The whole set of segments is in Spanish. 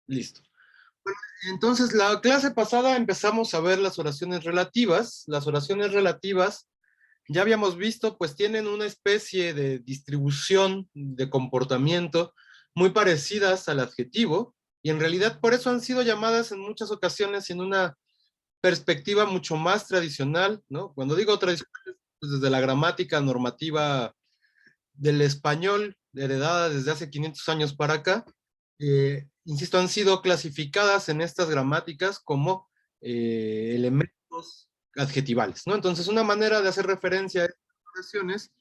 Listo. Bueno, entonces, la clase pasada empezamos a ver las oraciones relativas. Las oraciones relativas, ya habíamos visto, pues tienen una especie de distribución de comportamiento muy parecidas al adjetivo, y en realidad por eso han sido llamadas en muchas ocasiones en una perspectiva mucho más tradicional, ¿no? Cuando digo tradicional, pues desde la gramática normativa del español, heredada desde hace 500 años para acá, insisto, han sido clasificadas en estas gramáticas como elementos adjetivales, ¿no? Entonces, una manera de hacer referencia a estas oraciones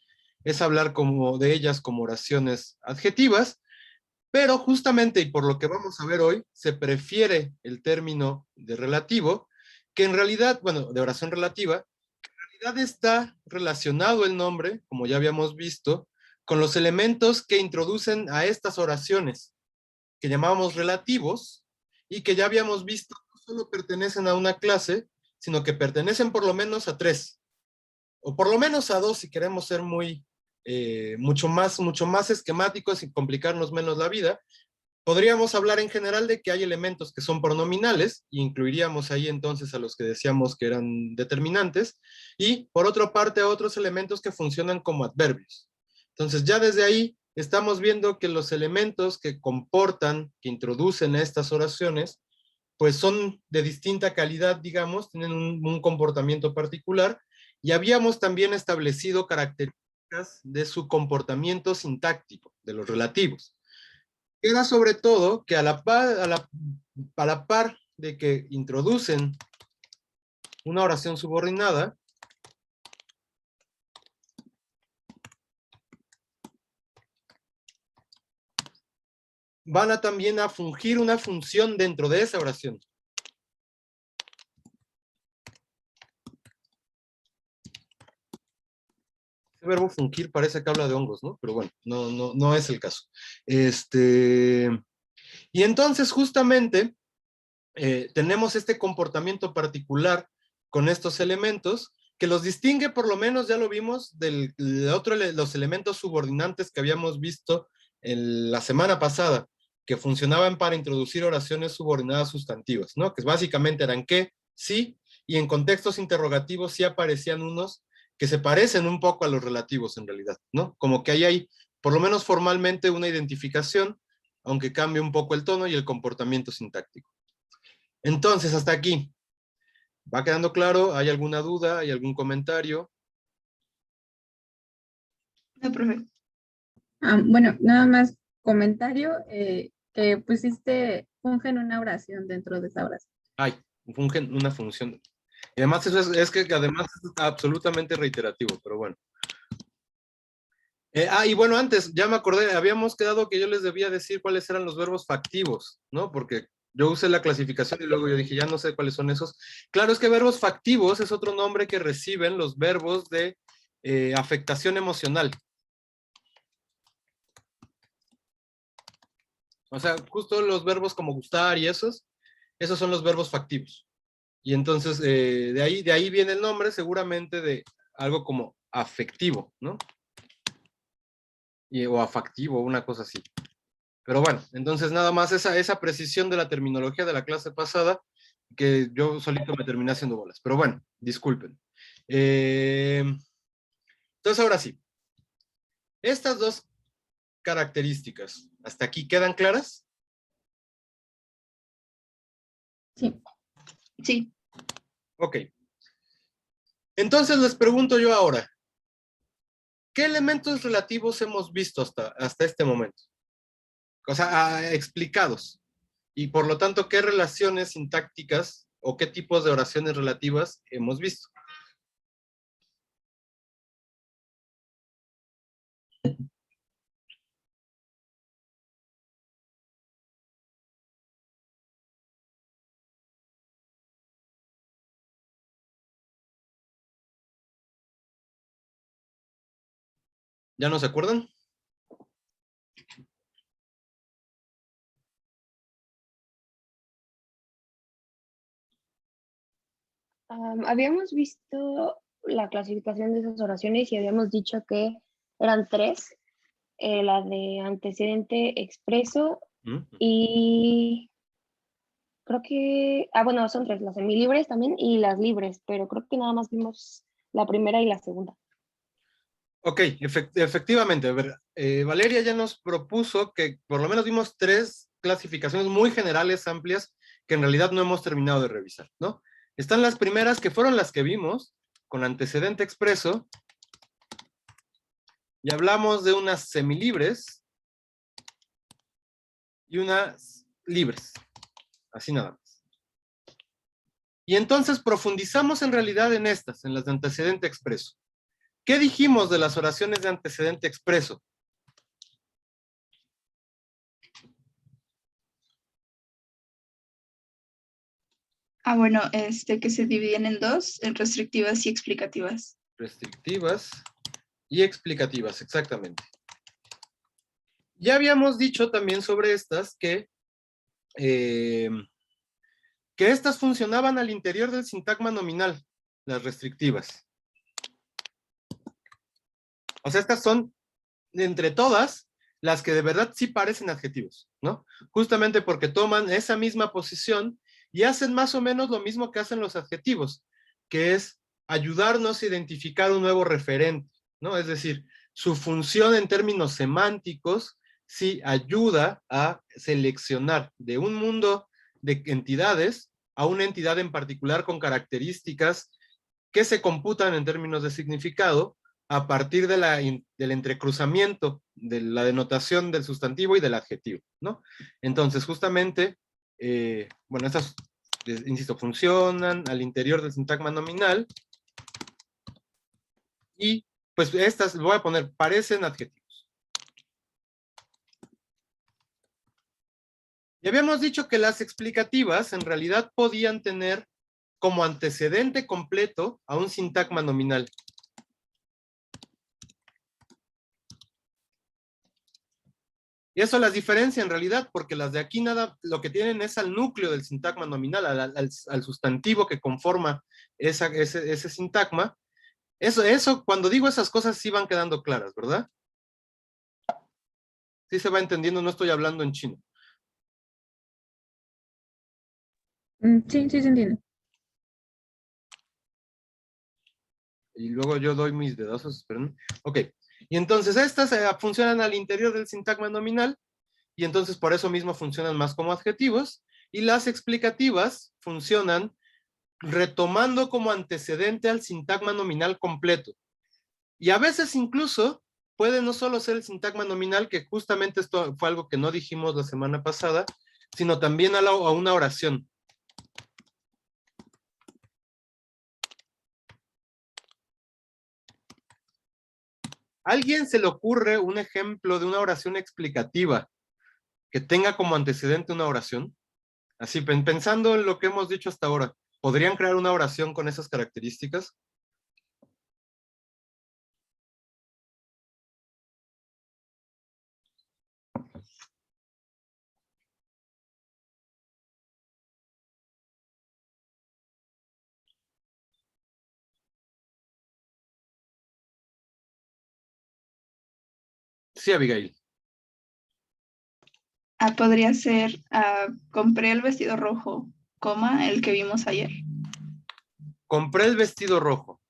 es hablar como de ellas como oraciones adjetivas, pero justamente, y por lo que vamos a ver hoy, se prefiere el término de relativo, que en realidad, bueno, de oración relativa, realidad está relacionado el nombre, como ya habíamos visto, con los elementos que introducen a estas oraciones, que llamábamos relativos, y que ya habíamos visto no solo pertenecen a una clase, sino que pertenecen por lo menos a tres, o por lo menos a dos si queremos ser mucho más esquemáticos y complicarnos menos la vida. Podríamos hablar en general de que hay elementos que son pronominales, y incluiríamos ahí entonces a los que decíamos que eran determinantes, y por otra parte a otros elementos que funcionan como adverbios. Entonces ya desde ahí estamos viendo que los elementos que comportan, que introducen a estas oraciones, pues son de distinta calidad, digamos, tienen un comportamiento particular, y habíamos también establecido características de su comportamiento sintáctico, de los relativos. Era sobre todo que a la par de que introducen una oración subordinada, van a también a fungir una función dentro de esa oración. El verbo fungir parece que habla de hongos, ¿no? Pero bueno, no es el caso. Y entonces justamente tenemos este comportamiento particular con estos elementos que los distingue, por lo menos ya lo vimos, los elementos subordinantes que habíamos visto en la semana pasada, que funcionaban para introducir oraciones subordinadas sustantivas, ¿no? Que básicamente eran qué, sí, y en contextos interrogativos sí aparecían unos que se parecen un poco a los relativos en realidad, ¿no? Como que ahí hay, por lo menos formalmente, una identificación, aunque cambie un poco el tono y el comportamiento sintáctico. Entonces, hasta aquí. ¿Va quedando claro? ¿Hay alguna duda? ¿Hay algún comentario? No, profe. Bueno, nada más comentario, que pusiste fungen una oración dentro de esa oración. Hay, fungen una función. Y además eso es que además es absolutamente reiterativo, pero bueno. Y bueno, antes, ya me acordé, habíamos quedado que yo les debía decir cuáles eran los verbos factivos, ¿no? Porque yo usé la clasificación y luego yo dije, ya no sé cuáles son esos. Claro, es que verbos factivos es otro nombre que reciben los verbos de afectación emocional. O sea, justo los verbos como gustar y esos son los verbos factivos. Y entonces, de ahí viene el nombre, seguramente de algo como afectivo, ¿no? O afectivo, una cosa así. Pero bueno, entonces nada más esa precisión de la terminología de la clase pasada, que yo solito me terminé haciendo bolas. Pero bueno, disculpen. Entonces ahora sí, estas dos características, ¿hasta aquí quedan claras? Sí. Sí. Ok. Entonces les pregunto yo ahora, ¿qué elementos relativos hemos visto hasta este momento? O sea, explicados. Y por lo tanto, ¿qué relaciones sintácticas o qué tipos de oraciones relativas hemos visto? ¿Ya no se acuerdan? Habíamos visto la clasificación de esas oraciones y habíamos dicho que eran tres, la de antecedente expreso ¿Mm? y creo que, bueno, son tres, las semilibres también y las libres, pero creo que nada más vimos la primera y la segunda. Ok, efectivamente. A ver, Valeria ya nos propuso que por lo menos vimos tres clasificaciones muy generales, amplias, que en realidad no hemos terminado de revisar, ¿no? Están las primeras, que fueron las que vimos, con antecedente expreso, y hablamos de unas semilibres y unas libres, así nada más. Y entonces profundizamos en realidad en estas, en las de antecedente expreso. ¿Qué dijimos de las oraciones de antecedente expreso? Bueno, que se dividen en dos, en restrictivas y explicativas. Restrictivas y explicativas, exactamente. Ya habíamos dicho también sobre estas que estas funcionaban al interior del sintagma nominal, las restrictivas. O sea, estas son, entre todas, las que de verdad sí parecen adjetivos, ¿no? Justamente porque toman esa misma posición y hacen más o menos lo mismo que hacen los adjetivos, que es ayudarnos a identificar un nuevo referente, ¿no? Es decir, su función en términos semánticos sí ayuda a seleccionar de un mundo de entidades a una entidad en particular con características que se computan en términos de significado a partir de del entrecruzamiento de la denotación del sustantivo y del adjetivo, ¿no? Entonces, justamente, bueno, estas, insisto, funcionan al interior del sintagma nominal y, pues, estas, voy a poner, parecen adjetivos. Y habíamos dicho que las explicativas en realidad podían tener como antecedente completo a un sintagma nominal. Y eso las diferencia en realidad, porque las de aquí nada, lo que tienen es al núcleo del sintagma nominal, al sustantivo que conforma ese sintagma. Eso, cuando digo esas cosas sí van quedando claras, ¿verdad? Sí se va entendiendo, no estoy hablando en chino. Sí, sí se entiende. Y luego yo doy mis dedazos, esperen. Ok, y entonces estas funcionan al interior del sintagma nominal, y entonces por eso mismo funcionan más como adjetivos, y las explicativas funcionan retomando como antecedente al sintagma nominal completo. Y a veces incluso puede no solo ser el sintagma nominal, que justamente esto fue algo que no dijimos la semana pasada, sino también a una oración. ¿A alguien se le ocurre un ejemplo de una oración explicativa que tenga como antecedente una oración? Así, pensando en lo que hemos dicho hasta ahora, ¿podrían crear una oración con esas características? Sí, Abigail. Podría ser, compré el vestido rojo, coma, el que vimos ayer. Compré el vestido rojo,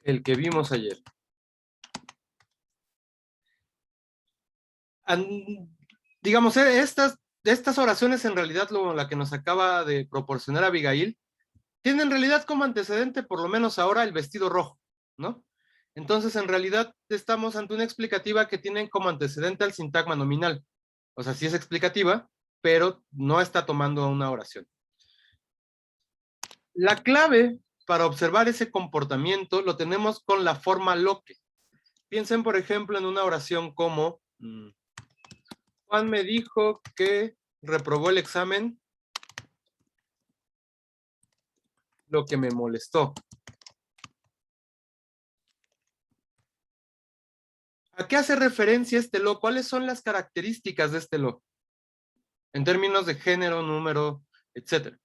el que vimos ayer. Digamos, estas oraciones en realidad, la que nos acaba de proporcionar Abigail, tiene en realidad como antecedente, por lo menos ahora, el vestido rojo, ¿no? Entonces, en realidad, estamos ante una explicativa que tiene como antecedente al sintagma nominal. O sea, sí es explicativa, pero no está tomando una oración. La clave para observar ese comportamiento lo tenemos con la forma lo que. Piensen, por ejemplo, en una oración como Juan me dijo que reprobó el examen, lo que me molestó. ¿A qué hace referencia este lo? ¿Cuáles son las características de este lo? En términos de género, número, etcétera.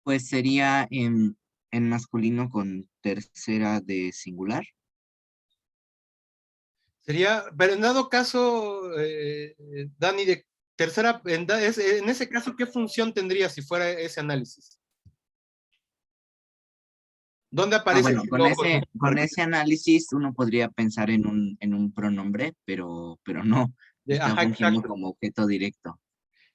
Pues sería en masculino con tercera de singular. Sería, pero en dado caso, Dani, de tercera, en ese caso, ¿qué función tendría si fuera ese análisis? ¿Dónde aparece Bueno, ese con lo con ese análisis uno podría pensar en un pronombre, pero no, está Ajá, fungiendo exacto. como objeto directo.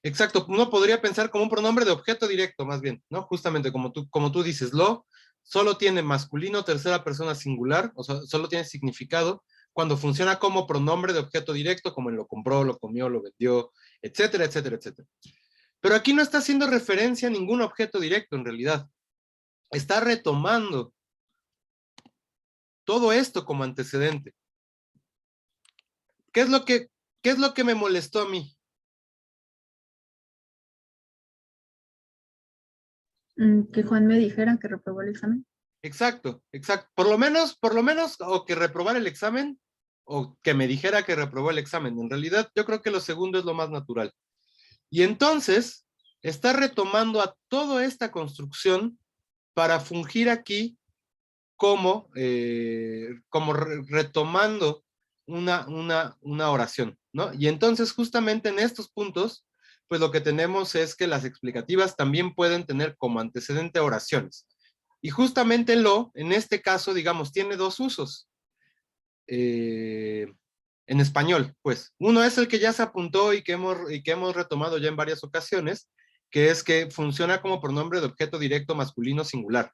Exacto, uno podría pensar como un pronombre de objeto directo, más bien, ¿no? Justamente como tú dices, lo solo tiene masculino, tercera persona singular, o sea, solo tiene significado cuando funciona como pronombre de objeto directo, como en lo compró, lo comió, lo vendió, etcétera, etcétera, etcétera. Pero aquí no está haciendo referencia a ningún objeto directo, en realidad. Está retomando todo esto como antecedente. ¿Qué es lo que, qué es lo que me molestó a mí? Que Juan me dijera que reprobó el examen. Exacto, exacto. Por lo menos, o que reprobar el examen, o que me dijera que reprobó el examen. En realidad, yo creo que lo segundo es lo más natural. Y entonces, está retomando a toda esta construcción para fungir aquí como retomando una oración, ¿no? Y entonces, justamente en estos puntos, pues lo que tenemos es que las explicativas también pueden tener como antecedente oraciones. Y justamente en este caso, digamos, tiene dos usos en español, pues. Uno es el que ya se apuntó y que hemos retomado ya en varias ocasiones, que es que funciona como pronombre de objeto directo masculino singular.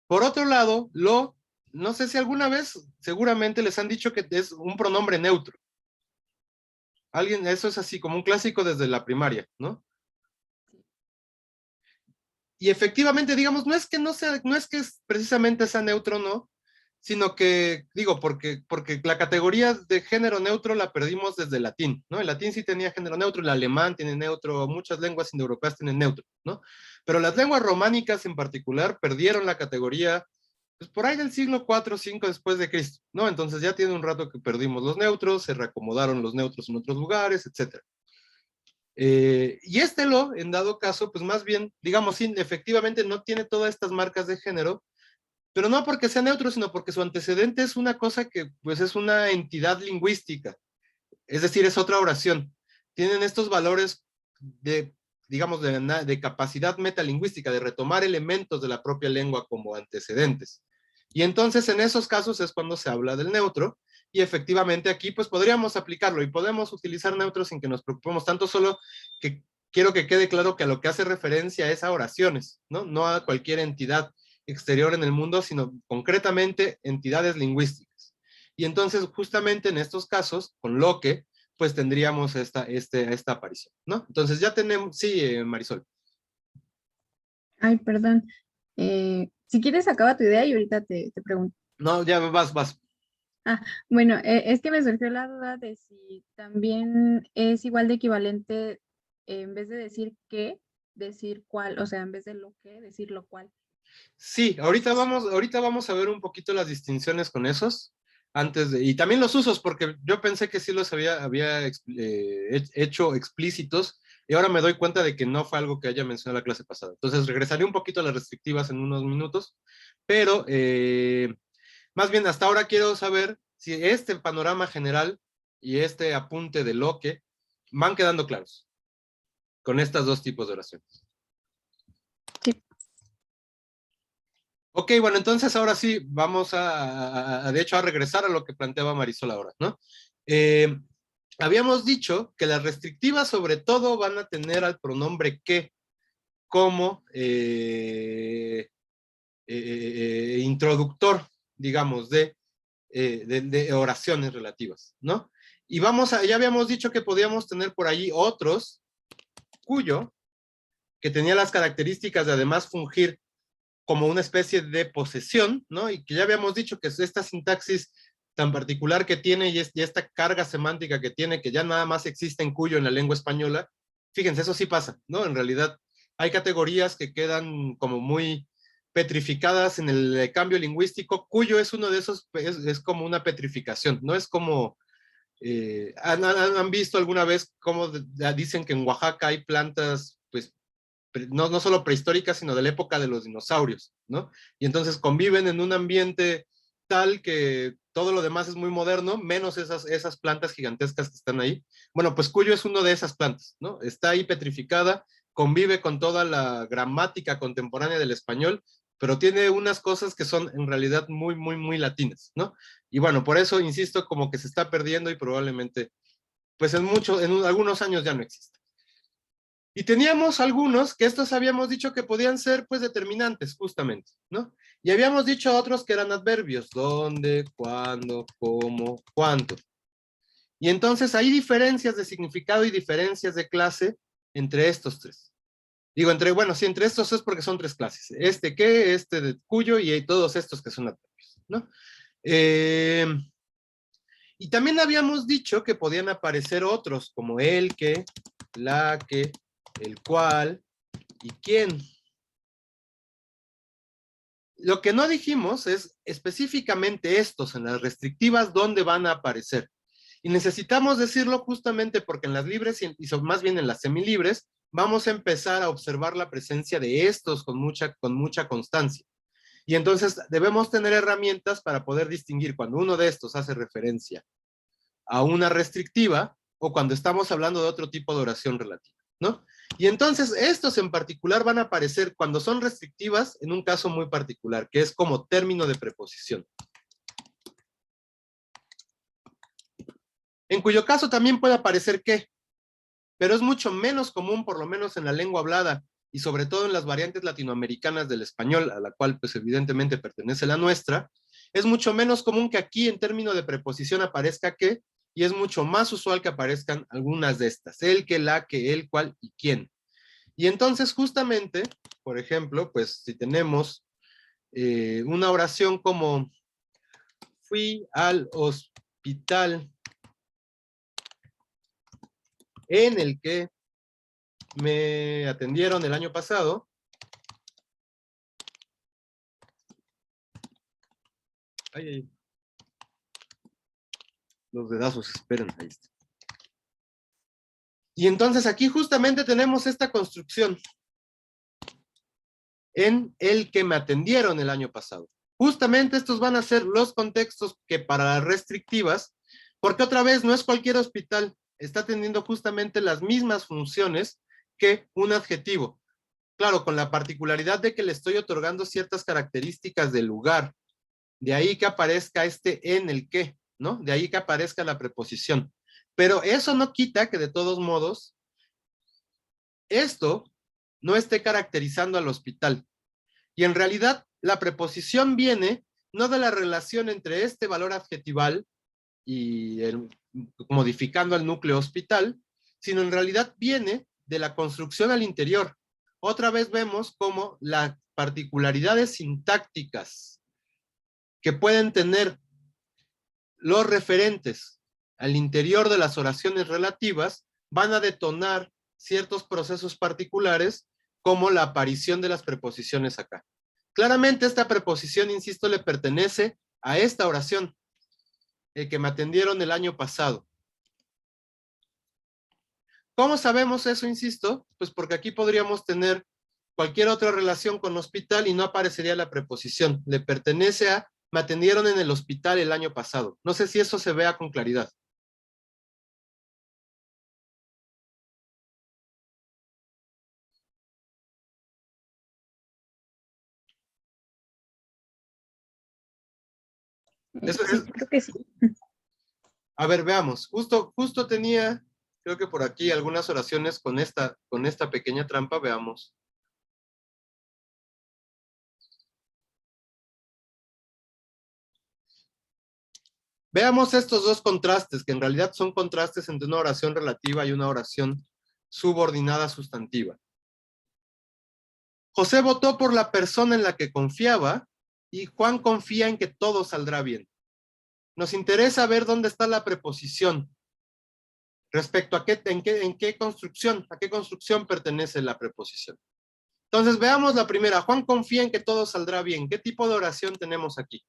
Por otro lado, no sé si alguna vez, seguramente les han dicho que es un pronombre neutro. Eso es así como un clásico desde la primaria, ¿no? Y efectivamente, digamos, no es que precisamente sea neutro, no, sino que, digo, porque la categoría de género neutro la perdimos desde el latín, ¿no? El latín sí tenía género neutro, el alemán tiene neutro, muchas lenguas indoeuropeas tienen neutro, ¿no? Pero las lenguas románicas en particular perdieron la categoría pues por ahí del siglo 4 o 5 después de Cristo, ¿no? Entonces ya tiene un rato que perdimos los neutros, se reacomodaron los neutros en otros lugares, etc. Y en dado caso, pues más bien, digamos, sí, efectivamente no tiene todas estas marcas de género, pero no porque sea neutro, sino porque su antecedente es una cosa que, pues, es una entidad lingüística, es decir, es otra oración. Tienen estos valores de, digamos, de capacidad metalingüística, de retomar elementos de la propia lengua como antecedentes. Y entonces en esos casos es cuando se habla del neutro, y efectivamente aquí pues podríamos aplicarlo y podemos utilizar neutros sin que nos preocupemos tanto, solo que quiero que quede claro que a lo que hace referencia es a oraciones, ¿no? No a cualquier entidad exterior en el mundo, sino concretamente entidades lingüísticas. Y entonces justamente en estos casos, con lo que, pues tendríamos esta aparición, ¿no? Entonces ya tenemos, sí, Marisol. Ay, perdón. Si quieres, acaba tu idea y ahorita te pregunto. No, ya vas. Bueno, es que me surgió la duda de si también es igual de equivalente, en vez de decir qué, decir cuál, o sea, en vez de lo que, decir lo cual. Sí, ahorita vamos a ver un poquito las distinciones con esos, y también los usos, porque yo pensé que sí los había hecho explícitos, y ahora me doy cuenta de que no fue algo que haya mencionado la clase pasada. Entonces regresaré un poquito a las restrictivas en unos minutos, pero más bien hasta ahora quiero saber si este panorama general y este apunte de lo que van quedando claros con estos dos tipos de oraciones. Sí. Ok, bueno, entonces ahora sí vamos de hecho, a regresar a lo que planteaba Marisol ahora, ¿no? Habíamos dicho que las restrictivas sobre todo van a tener al pronombre que como introductor, digamos, de oraciones relativas, ¿no? Y ya habíamos dicho que podíamos tener por allí otros cuyo, que tenía las características de además fungir como una especie de posesión, ¿no? Y que ya habíamos dicho que es esta sintaxis tan particular que tiene y esta carga semántica que tiene, que ya nada más existe en cuyo en la lengua española. Fíjense, eso sí pasa, ¿no? En realidad hay categorías que quedan como muy petrificadas en el cambio lingüístico. Cuyo es uno de esos, es como una petrificación, ¿no? Es como, ¿han visto alguna vez cómo dicen que en Oaxaca hay plantas, pues, no solo prehistóricas, sino de la época de los dinosaurios, ¿no? Y entonces conviven en un ambiente tal que todo lo demás es muy moderno, menos esas plantas gigantescas que están ahí. Bueno, pues Cuyo es uno de esas plantas, ¿no? Está ahí petrificada, convive con toda la gramática contemporánea del español, pero tiene unas cosas que son en realidad muy, muy, muy latinas, ¿no? Y bueno, por eso, insisto, como que se está perdiendo y probablemente, pues algunos años ya no existe. Y teníamos algunos que estos habíamos dicho que podían ser pues determinantes justamente, ¿no? Y habíamos dicho otros que eran adverbios, dónde, cuándo, cómo, cuánto. Y entonces hay diferencias de significado y diferencias de clase entre estos tres. Digo, entre estos es porque son tres clases. Este qué, este de cuyo y todos estos que son adverbios, ¿no? Y también habíamos dicho que podían aparecer otros, como el que, la que, el cual y quién. Lo que no dijimos es específicamente estos en las restrictivas dónde van a aparecer. Y necesitamos decirlo justamente porque en las libres y más bien en las semilibres vamos a empezar a observar la presencia de estos con mucha constancia. Y entonces debemos tener herramientas para poder distinguir cuando uno de estos hace referencia a una restrictiva o cuando estamos hablando de otro tipo de oración relativa, ¿no? Y entonces estos en particular van a aparecer cuando son restrictivas en un caso muy particular, que es como término de preposición. En cuyo caso también puede aparecer que, pero es mucho menos común, por lo menos en la lengua hablada, y sobre todo en las variantes latinoamericanas del español, a la cual pues evidentemente pertenece la nuestra, es mucho menos común que aquí en término de preposición aparezca que, y es mucho más usual que aparezcan algunas de estas, el, que, la, que, el, cual y quién. Y entonces justamente, por ejemplo, pues si tenemos una oración como fui al hospital en el que me atendieron el año pasado, ay, ay, los dedazos esperan, ahí está. Y entonces aquí justamente tenemos esta construcción en el que me atendieron el año pasado. Justamente estos van a ser los contextos que para las restrictivas, porque otra vez no es cualquier hospital, está teniendo justamente las mismas funciones que un adjetivo. Claro, con la particularidad de que le estoy otorgando ciertas características del lugar. De ahí que aparezca este en el que, ¿no? De ahí que aparezca la preposición. Pero eso no quita que de todos modos, esto no esté caracterizando al hospital. Y en realidad, la preposición viene no de la relación entre este valor adjetival y modificando el núcleo hospital, sino en realidad viene de la construcción al interior. Otra vez vemos cómo las particularidades sintácticas que pueden tener los referentes al interior de las oraciones relativas van a detonar ciertos procesos particulares como la aparición de las preposiciones acá. Claramente esta preposición, insisto, le pertenece a esta oración, el que me atendieron el año pasado. ¿Cómo sabemos eso, insisto? Pues porque aquí podríamos tener cualquier otra relación con hospital y no aparecería la preposición. Le pertenece a, me atendieron en el hospital el año pasado. No sé si eso se vea con claridad. Eso Sí, es, creo que sí. a ver, veamos. Justo tenía, creo que por aquí algunas oraciones con esta pequeña trampa, veamos. Veamos estos dos contrastes, que en realidad son contrastes entre una oración relativa y una oración subordinada sustantiva. José votó por la persona en la que confiaba y Juan confía en que todo saldrá bien. Nos interesa ver dónde está la preposición respecto a en qué construcción pertenece la preposición. Entonces veamos la primera. Juan confía en que todo saldrá bien. ¿Qué tipo de oración tenemos aquí?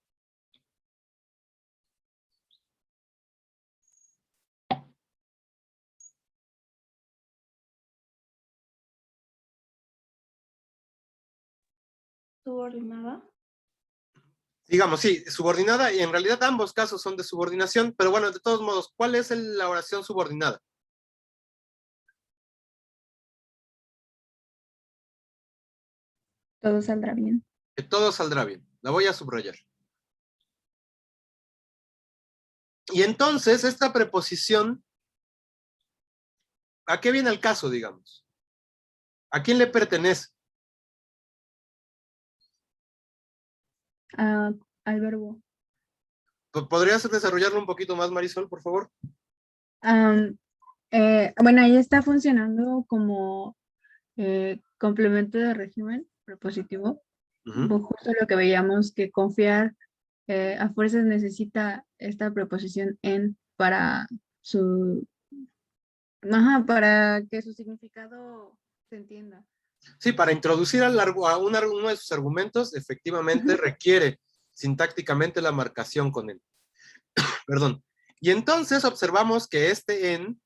subordinada. Digamos, sí, subordinada, y en realidad ambos casos son de subordinación, pero bueno, de todos modos, ¿cuál es la oración subordinada? Todo saldrá bien. Que todo saldrá bien. La voy a subrayar. Y entonces, esta preposición, ¿a qué viene el caso, digamos? ¿A quién le pertenece? Al verbo. ¿Podrías desarrollarlo un poquito más, Marisol, por favor? Bueno, ahí está funcionando como complemento de régimen prepositivo. Justo lo que veíamos, que confiar a fuerzas necesita esta preposición en para para que su significado se entienda. Sí, para introducir a uno de sus argumentos, efectivamente requiere sintácticamente la marcación con él. Perdón. Y entonces observamos que este en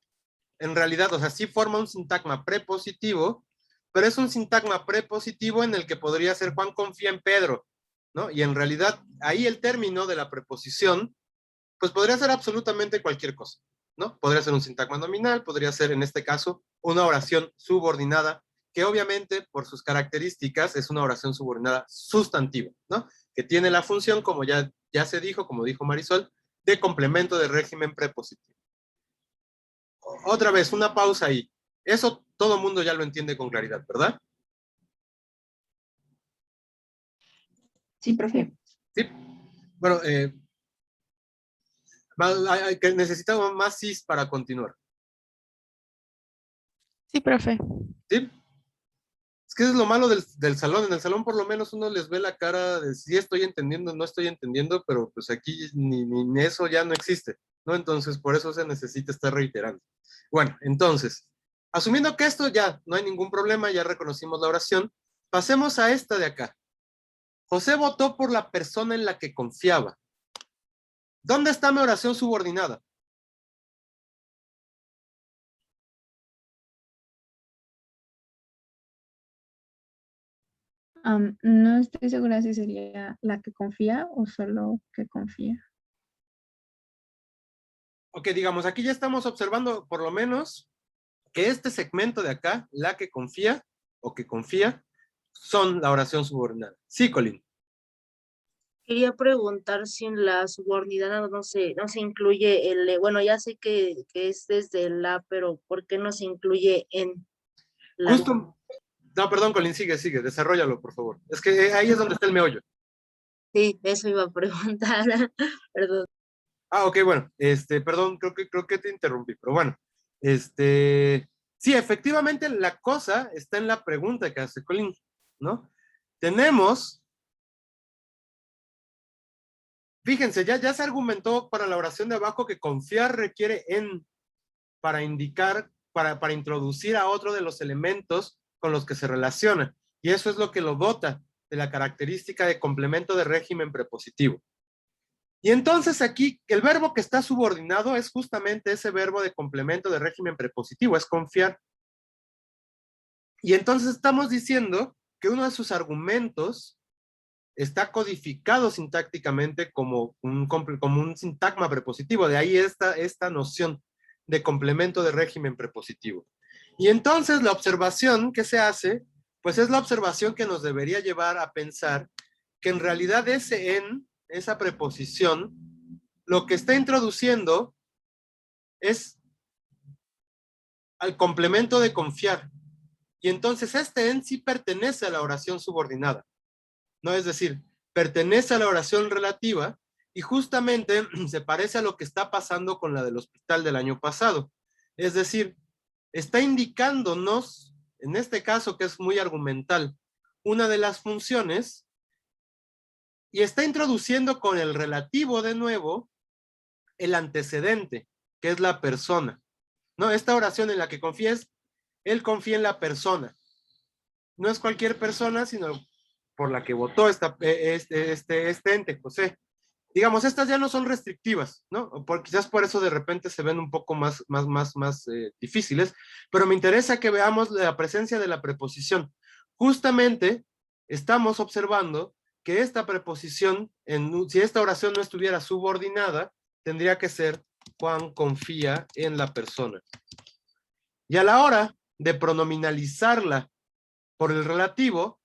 realidad, o sea, sí forma un sintagma prepositivo, pero es un sintagma prepositivo en el que podría ser Juan confía en Pedro, ¿no? Y en realidad, ahí el término de la preposición, pues podría ser absolutamente cualquier cosa, ¿no? Podría ser un sintagma nominal, podría ser, en este caso, una oración subordinada, que obviamente, por sus características, es una oración subordinada sustantiva, ¿no? Que tiene la función, como ya se dijo, como dijo Marisol, de complemento de régimen prepositivo. Otra vez, una pausa ahí. Eso todo el mundo ya lo entiende con claridad, ¿verdad? Sí, profe. Sí. Bueno, necesitamos más sís para continuar. Sí, profe. ¿Sí? Es que es lo malo del salón. En el salón por lo menos uno les ve la cara de si estoy entendiendo, no estoy entendiendo, pero pues aquí ni eso ya no existe, ¿no? Entonces por eso se necesita estar reiterando. Bueno, entonces, asumiendo que esto ya no hay ningún problema, ya reconocimos la oración, pasemos a esta de acá. José votó por la persona en la que confiaba. ¿Dónde está mi oración subordinada? No estoy segura si sería la que confía o solo que confía. Ok, digamos, aquí ya estamos observando por lo menos que este segmento de acá, la que confía o que confía, son la oración subordinada. Sí, Colin. Quería preguntar si en la subordinada no se incluye bueno, ya sé que es desde el la, pero ¿por qué no se incluye en la? Justo, no, perdón, Colin, sigue, desarrollalo, por favor. Es que ahí es donde está el meollo. Sí, eso iba a preguntar, perdón. Ah, ok, bueno, perdón, creo que te interrumpí, pero bueno, sí, efectivamente la cosa está en la pregunta que hace Colin, ¿no? Tenemos, fíjense, ya se argumentó para la oración de abajo que confiar requiere en, para indicar, para introducir a otro de los elementos con los que se relaciona, y eso es lo que lo dota de la característica de complemento de régimen prepositivo. Y entonces aquí el verbo que está subordinado es justamente ese verbo de complemento de régimen prepositivo, es confiar. Y entonces estamos diciendo que uno de sus argumentos está codificado sintácticamente como un sintagma prepositivo, de ahí esta noción de complemento de régimen prepositivo. Y entonces la observación que se hace, pues es la observación que nos debería llevar a pensar que en realidad ese en, esa preposición, lo que está introduciendo es al complemento de confiar. Y entonces este en sí pertenece a la oración subordinada, ¿no? Es decir, pertenece a la oración relativa y justamente se parece a lo que está pasando con la del hospital del año pasado. Es decir, está indicándonos, en este caso que es muy argumental, una de las funciones y está introduciendo con el relativo de nuevo el antecedente, que es la persona, ¿no? Esta oración en la que confíes, él confía en la persona. No es cualquier persona, sino por la que votó este ente, José. Digamos, estas ya no son restrictivas, ¿no? Quizás por eso de repente se ven un poco más difíciles, pero me interesa que veamos la presencia de la preposición. Justamente estamos observando que esta preposición, si esta oración no estuviera subordinada, tendría que ser Juan confía en la persona. Y a la hora de pronominalizarla por el relativo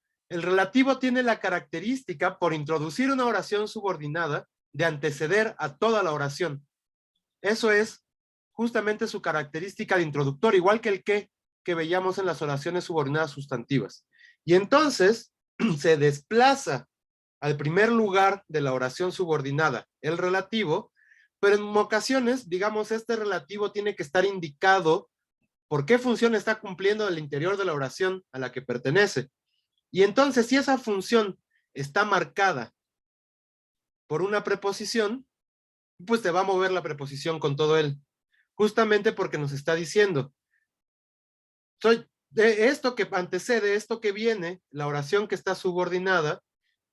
tiene la característica, por introducir una oración subordinada, de anteceder a toda la oración. Eso es justamente su característica de introductor, igual que el que veíamos en las oraciones subordinadas sustantivas. Y entonces se desplaza al primer lugar de la oración subordinada el relativo, pero en ocasiones, digamos, este relativo tiene que estar indicado por qué función está cumpliendo al interior de la oración a la que pertenece. Y entonces, si esa función está marcada por una preposición, pues te va a mover la preposición con todo él. Justamente porque nos está diciendo, de esto que antecede, esto que viene, la oración que está subordinada,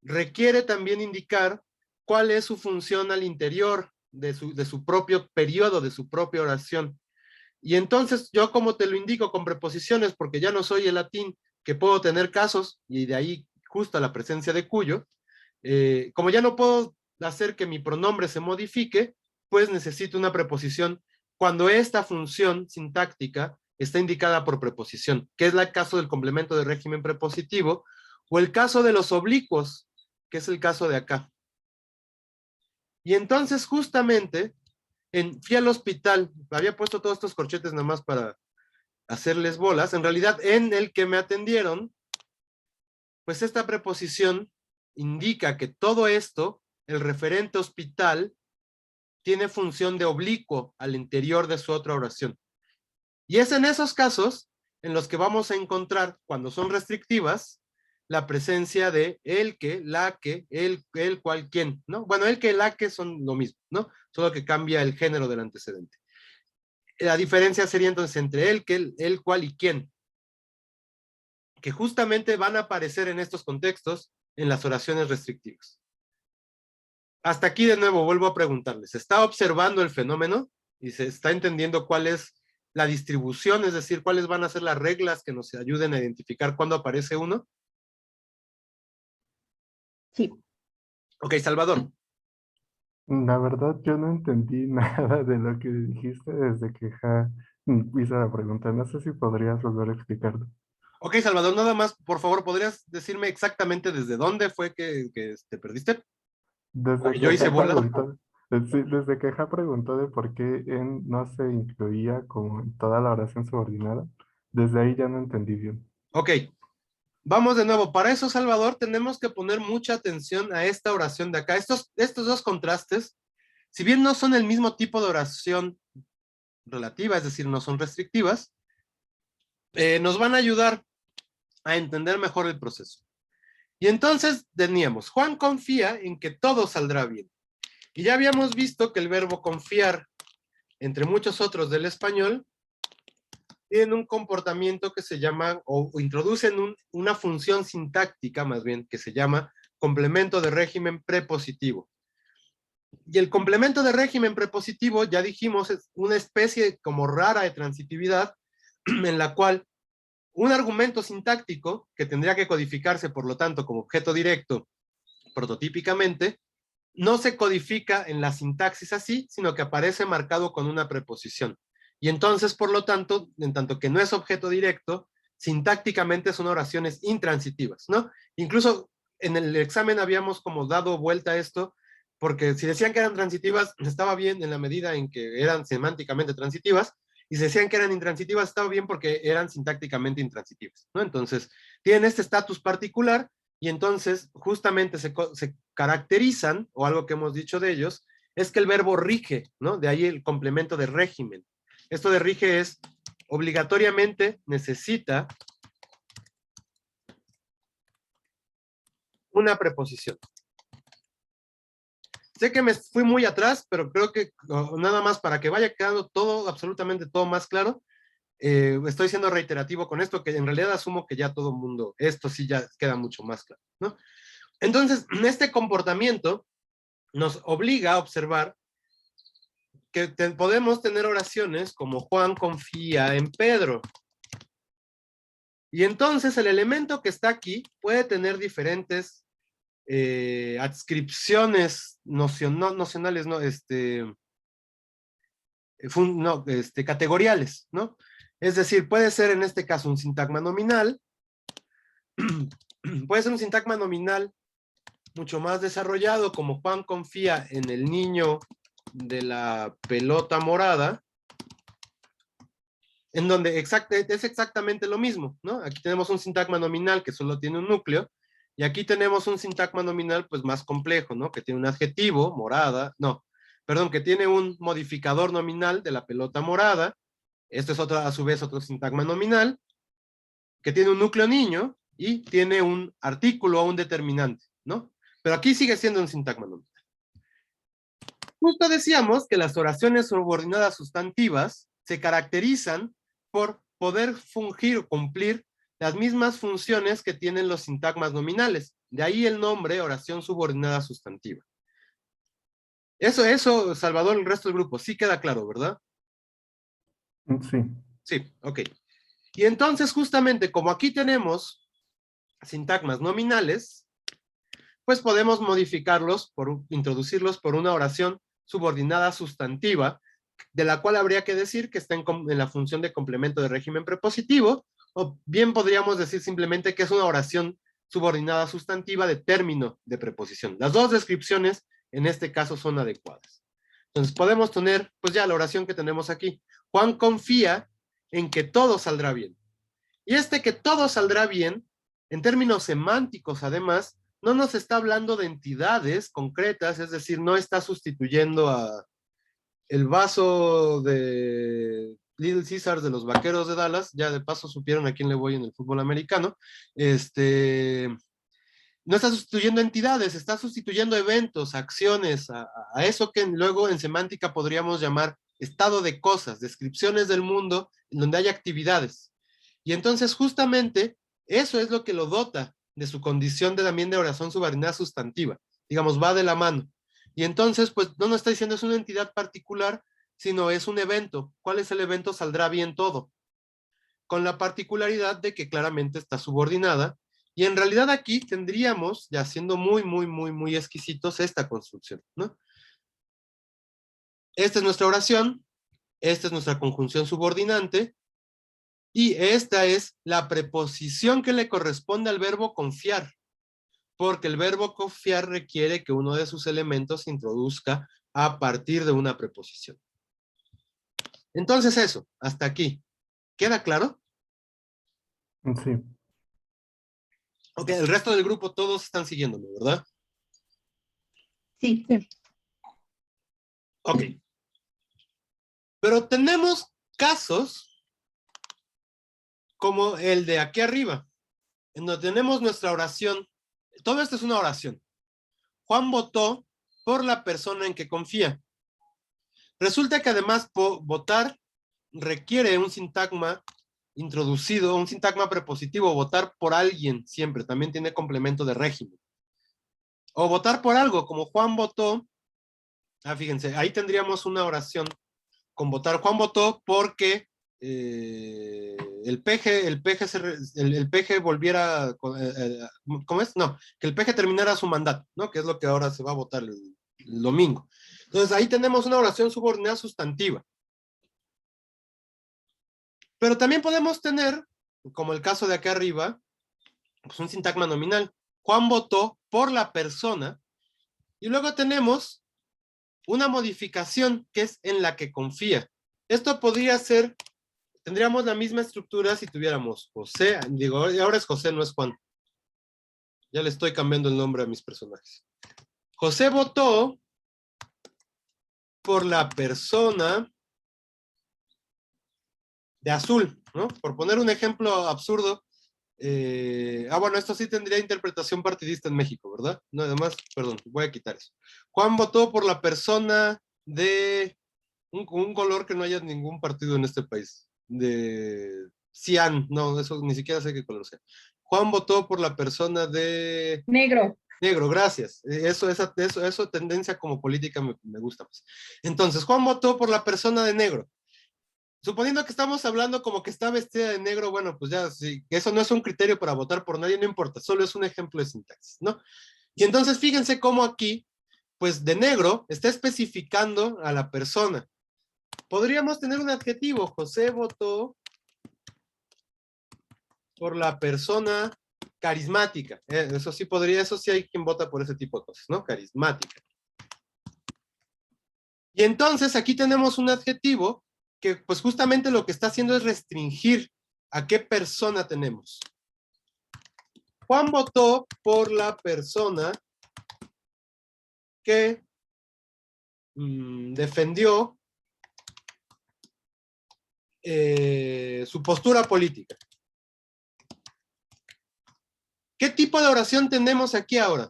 requiere también indicar cuál es su función al interior de su propio periodo, de su propia oración. Y entonces yo, como te lo indico con preposiciones, porque ya no soy el latín, que puedo tener casos, y de ahí justo la presencia de cuyo, como ya no puedo hacer que mi pronombre se modifique, pues necesito una preposición cuando esta función sintáctica está indicada por preposición, que es el caso del complemento de régimen prepositivo, o el caso de los oblicuos, que es el caso de acá. Y entonces justamente, fui al hospital, había puesto todos estos corchetes nada más para hacerles bolas, en realidad en el que me atendieron, pues esta preposición indica que todo esto, el referente hospital, tiene función de oblicuo al interior de su otra oración. Y es en esos casos en los que vamos a encontrar, cuando son restrictivas, la presencia de el que, la que, el cual, quién, ¿no? Bueno, el que, la que son lo mismo, ¿no? Solo que cambia el género del antecedente. La diferencia sería entonces entre el que, el cual y quién, que justamente van a aparecer en estos contextos en las oraciones restrictivas. Hasta aquí de nuevo vuelvo a preguntarles, ¿se está observando el fenómeno y se está entendiendo cuál es la distribución, es decir, cuáles van a ser las reglas que nos ayuden a identificar cuándo aparece uno? Sí. Ok, Salvador. La verdad, yo no entendí nada de lo que dijiste desde que hice la pregunta. No sé si podrías volver a explicarlo. Ok, Salvador, nada más, por favor, ¿podrías decirme exactamente desde dónde fue que te perdiste? Desde Yo que hice bola. sí, desde que preguntó de por qué en no se incluía como en toda la oración subordinada, desde ahí ya no entendí bien. Ok, vamos de nuevo. Para eso, Salvador, tenemos que poner mucha atención a esta oración de acá. Estos dos contrastes, si bien no son el mismo tipo de oración relativa, es decir, no son restrictivas, nos van a ayudar a entender mejor el proceso. Y entonces teníamos, Juan confía en que todo saldrá bien. Y ya habíamos visto que el verbo confiar, entre muchos otros del español, tiene un comportamiento que se llama, o introducen una función sintáctica, más bien, que se llama complemento de régimen prepositivo. Y el complemento de régimen prepositivo, ya dijimos, es una especie como rara de transitividad, en la cual un argumento sintáctico, que tendría que codificarse, por lo tanto, como objeto directo, prototípicamente, no se codifica en la sintaxis así, sino que aparece marcado con una preposición. Y entonces, por lo tanto, en tanto que no es objeto directo, sintácticamente son oraciones intransitivas, ¿no? Incluso en el examen habíamos como dado vuelta a esto, porque si decían que eran transitivas, estaba bien en la medida en que eran semánticamente transitivas, y si decían que eran intransitivas, estaba bien porque eran sintácticamente intransitivas, ¿no? Entonces, tienen este estatus particular, y entonces justamente se caracterizan, o algo que hemos dicho de ellos, es que el verbo rige, ¿no? De ahí el complemento de régimen. Esto de rige es, obligatoriamente necesita una preposición. Sé que me fui muy atrás, pero creo que nada más para que vaya quedando todo, absolutamente todo más claro, estoy siendo reiterativo con esto, que en realidad asumo que ya todo el mundo, esto sí ya queda mucho más claro, ¿no? Entonces, este comportamiento nos obliga a observar que podemos tener oraciones como Juan confía en Pedro. Y entonces el elemento que está aquí puede tener diferentes adscripciones nocionales, no, categoriales, ¿no? Es decir, puede ser en este caso un sintagma nominal, puede ser un sintagma nominal mucho más desarrollado, como Juan confía en el niño de la pelota morada, en donde es exactamente lo mismo, ¿no? Aquí tenemos un sintagma nominal que solo tiene un núcleo, y aquí tenemos un sintagma nominal pues más complejo, ¿no? Que tiene un adjetivo, morada, no, perdón, que tiene un modificador nominal de la pelota morada. Esto es a su vez otro sintagma nominal, que tiene un núcleo niño y tiene un artículo o un determinante, ¿no? Pero aquí sigue siendo un sintagma nominal. Justo decíamos que las oraciones subordinadas sustantivas se caracterizan por poder fungir o cumplir las mismas funciones que tienen los sintagmas nominales. De ahí el nombre oración subordinada sustantiva. Eso, Salvador, el resto del grupo, sí queda claro, ¿verdad? Sí. Sí, ok. Y entonces, justamente, como aquí tenemos sintagmas nominales, pues podemos modificarlos, introducirlos por una oración subordinada sustantiva, de la cual habría que decir que está en la función de complemento de régimen prepositivo, o bien podríamos decir simplemente que es una oración subordinada sustantiva de término de preposición. Las dos descripciones en este caso son adecuadas. Entonces podemos tener, pues ya la oración que tenemos aquí. Juan confía en que todo saldrá bien. Y que todo saldrá bien, en términos semánticos además, no nos está hablando de entidades concretas, es decir, no está sustituyendo a el vaso de Little Caesars de los Vaqueros de Dallas, ya de paso supieron a quién le voy en el fútbol americano, no está sustituyendo entidades, está sustituyendo eventos, acciones, a eso que luego en semántica podríamos llamar estado de cosas, descripciones del mundo en donde hay actividades. Y entonces justamente eso es lo que lo dota de su condición también de oración subordinada sustantiva. Digamos, va de la mano. Y entonces, pues no nos está diciendo es una entidad particular, sino es un evento. ¿Cuál es el evento? Saldrá bien todo. Con la particularidad de que claramente está subordinada. Y en realidad aquí tendríamos, ya siendo muy exquisitos, esta construcción, ¿no? Esta es nuestra oración, esta es nuestra conjunción subordinante, y esta es la preposición que le corresponde al verbo confiar, porque el verbo confiar requiere que uno de sus elementos se introduzca a partir de una preposición. Entonces eso, hasta aquí. ¿Queda claro? Sí. Ok, el resto del grupo todos están siguiéndome, ¿verdad? Sí. Ok. Pero tenemos casos como el de aquí arriba, en donde tenemos nuestra oración. Todo esto es una oración. Juan votó por la persona en que confía. Resulta que además votar requiere un sintagma introducido, un sintagma prepositivo, votar por alguien siempre, también tiene complemento de régimen. O votar por algo, como Juan votó, fíjense, ahí tendríamos una oración con votar. Juan votó porque el peje volviera, ¿cómo es? No, que el peje terminara su mandato, ¿no? Que es lo que ahora se va a votar el domingo. Entonces ahí tenemos una oración subordinada sustantiva. Pero también podemos tener, como el caso de acá arriba, pues un sintagma nominal. Juan votó por la persona, y luego tenemos una modificación que es en la que confía. Esto podría ser, tendríamos la misma estructura si tuviéramos José, digo, ahora es José, no es Juan. Ya le estoy cambiando el nombre a mis personajes. José votó por la persona de azul, ¿no? Por poner un ejemplo absurdo. Bueno, esto sí tendría interpretación partidista en México, ¿verdad? No, además, perdón, voy a quitar eso. Juan votó por la persona de un color que no haya ningún partido en este país. De cian, no, eso ni siquiera sé qué color sea. Juan votó por la persona de... Negro. Negro, gracias. Eso tendencia como política me gusta más. Entonces, Juan votó por la persona de negro. suponiendo que estamos hablando como que está vestida de negro, bueno, pues ya, sí, eso no es un criterio para votar por nadie, no importa, solo es un ejemplo de sintaxis, ¿no? Y entonces fíjense cómo aquí, pues de negro, está especificando a la persona. Podríamos tener un adjetivo, José votó por la persona carismática. Eso sí podría, eso sí hay quien vota por ese tipo de cosas, ¿no? Carismática. Y entonces aquí tenemos un adjetivo que pues justamente lo que está haciendo es restringir a qué persona tenemos. Juan votó por la persona que defendió su postura política. ¿Qué tipo de oración tenemos aquí ahora?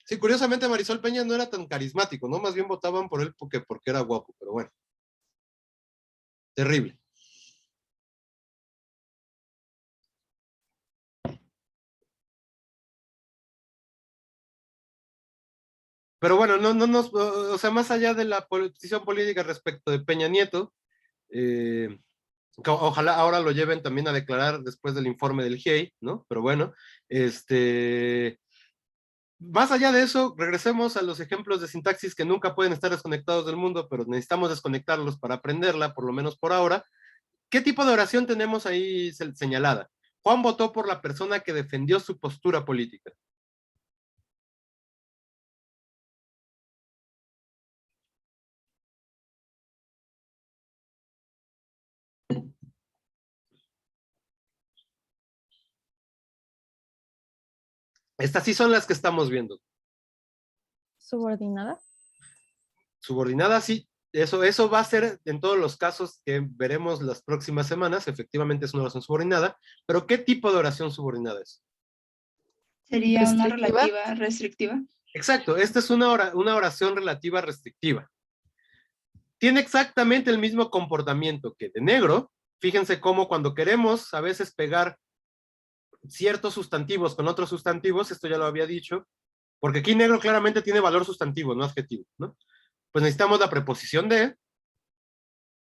Sí, curiosamente Marisol Peña no era tan carismático, ¿no? Más bien votaban por él porque era guapo, pero bueno. Terrible. Pero bueno, no nos, o sea, más allá de la posición política respecto de Peña Nieto, ojalá ahora lo lleven también a declarar después del informe del GIEI, ¿no? Pero bueno, más allá de eso, regresemos a los ejemplos de sintaxis que nunca pueden estar desconectados del mundo, pero necesitamos desconectarlos para aprenderla, por lo menos por ahora. ¿Qué tipo de oración tenemos ahí señalada? Juan votó por la persona que defendió su postura política. Estas sí son las que estamos viendo. ¿Subordinada? Subordinada, sí. Eso va a ser en todos los casos que veremos las próximas semanas. Efectivamente es una oración subordinada. Pero ¿qué tipo de oración subordinada es? Sería una ¿Restrictiva? relativa restrictiva. Exacto, esta es una oración relativa restrictiva. Tiene exactamente el mismo comportamiento que de negro. Fíjense cómo cuando queremos a veces pegar ciertos sustantivos con otros sustantivos, esto ya lo había dicho, porque aquí negro claramente tiene valor sustantivo, no adjetivo, ¿no? Pues necesitamos la preposición de.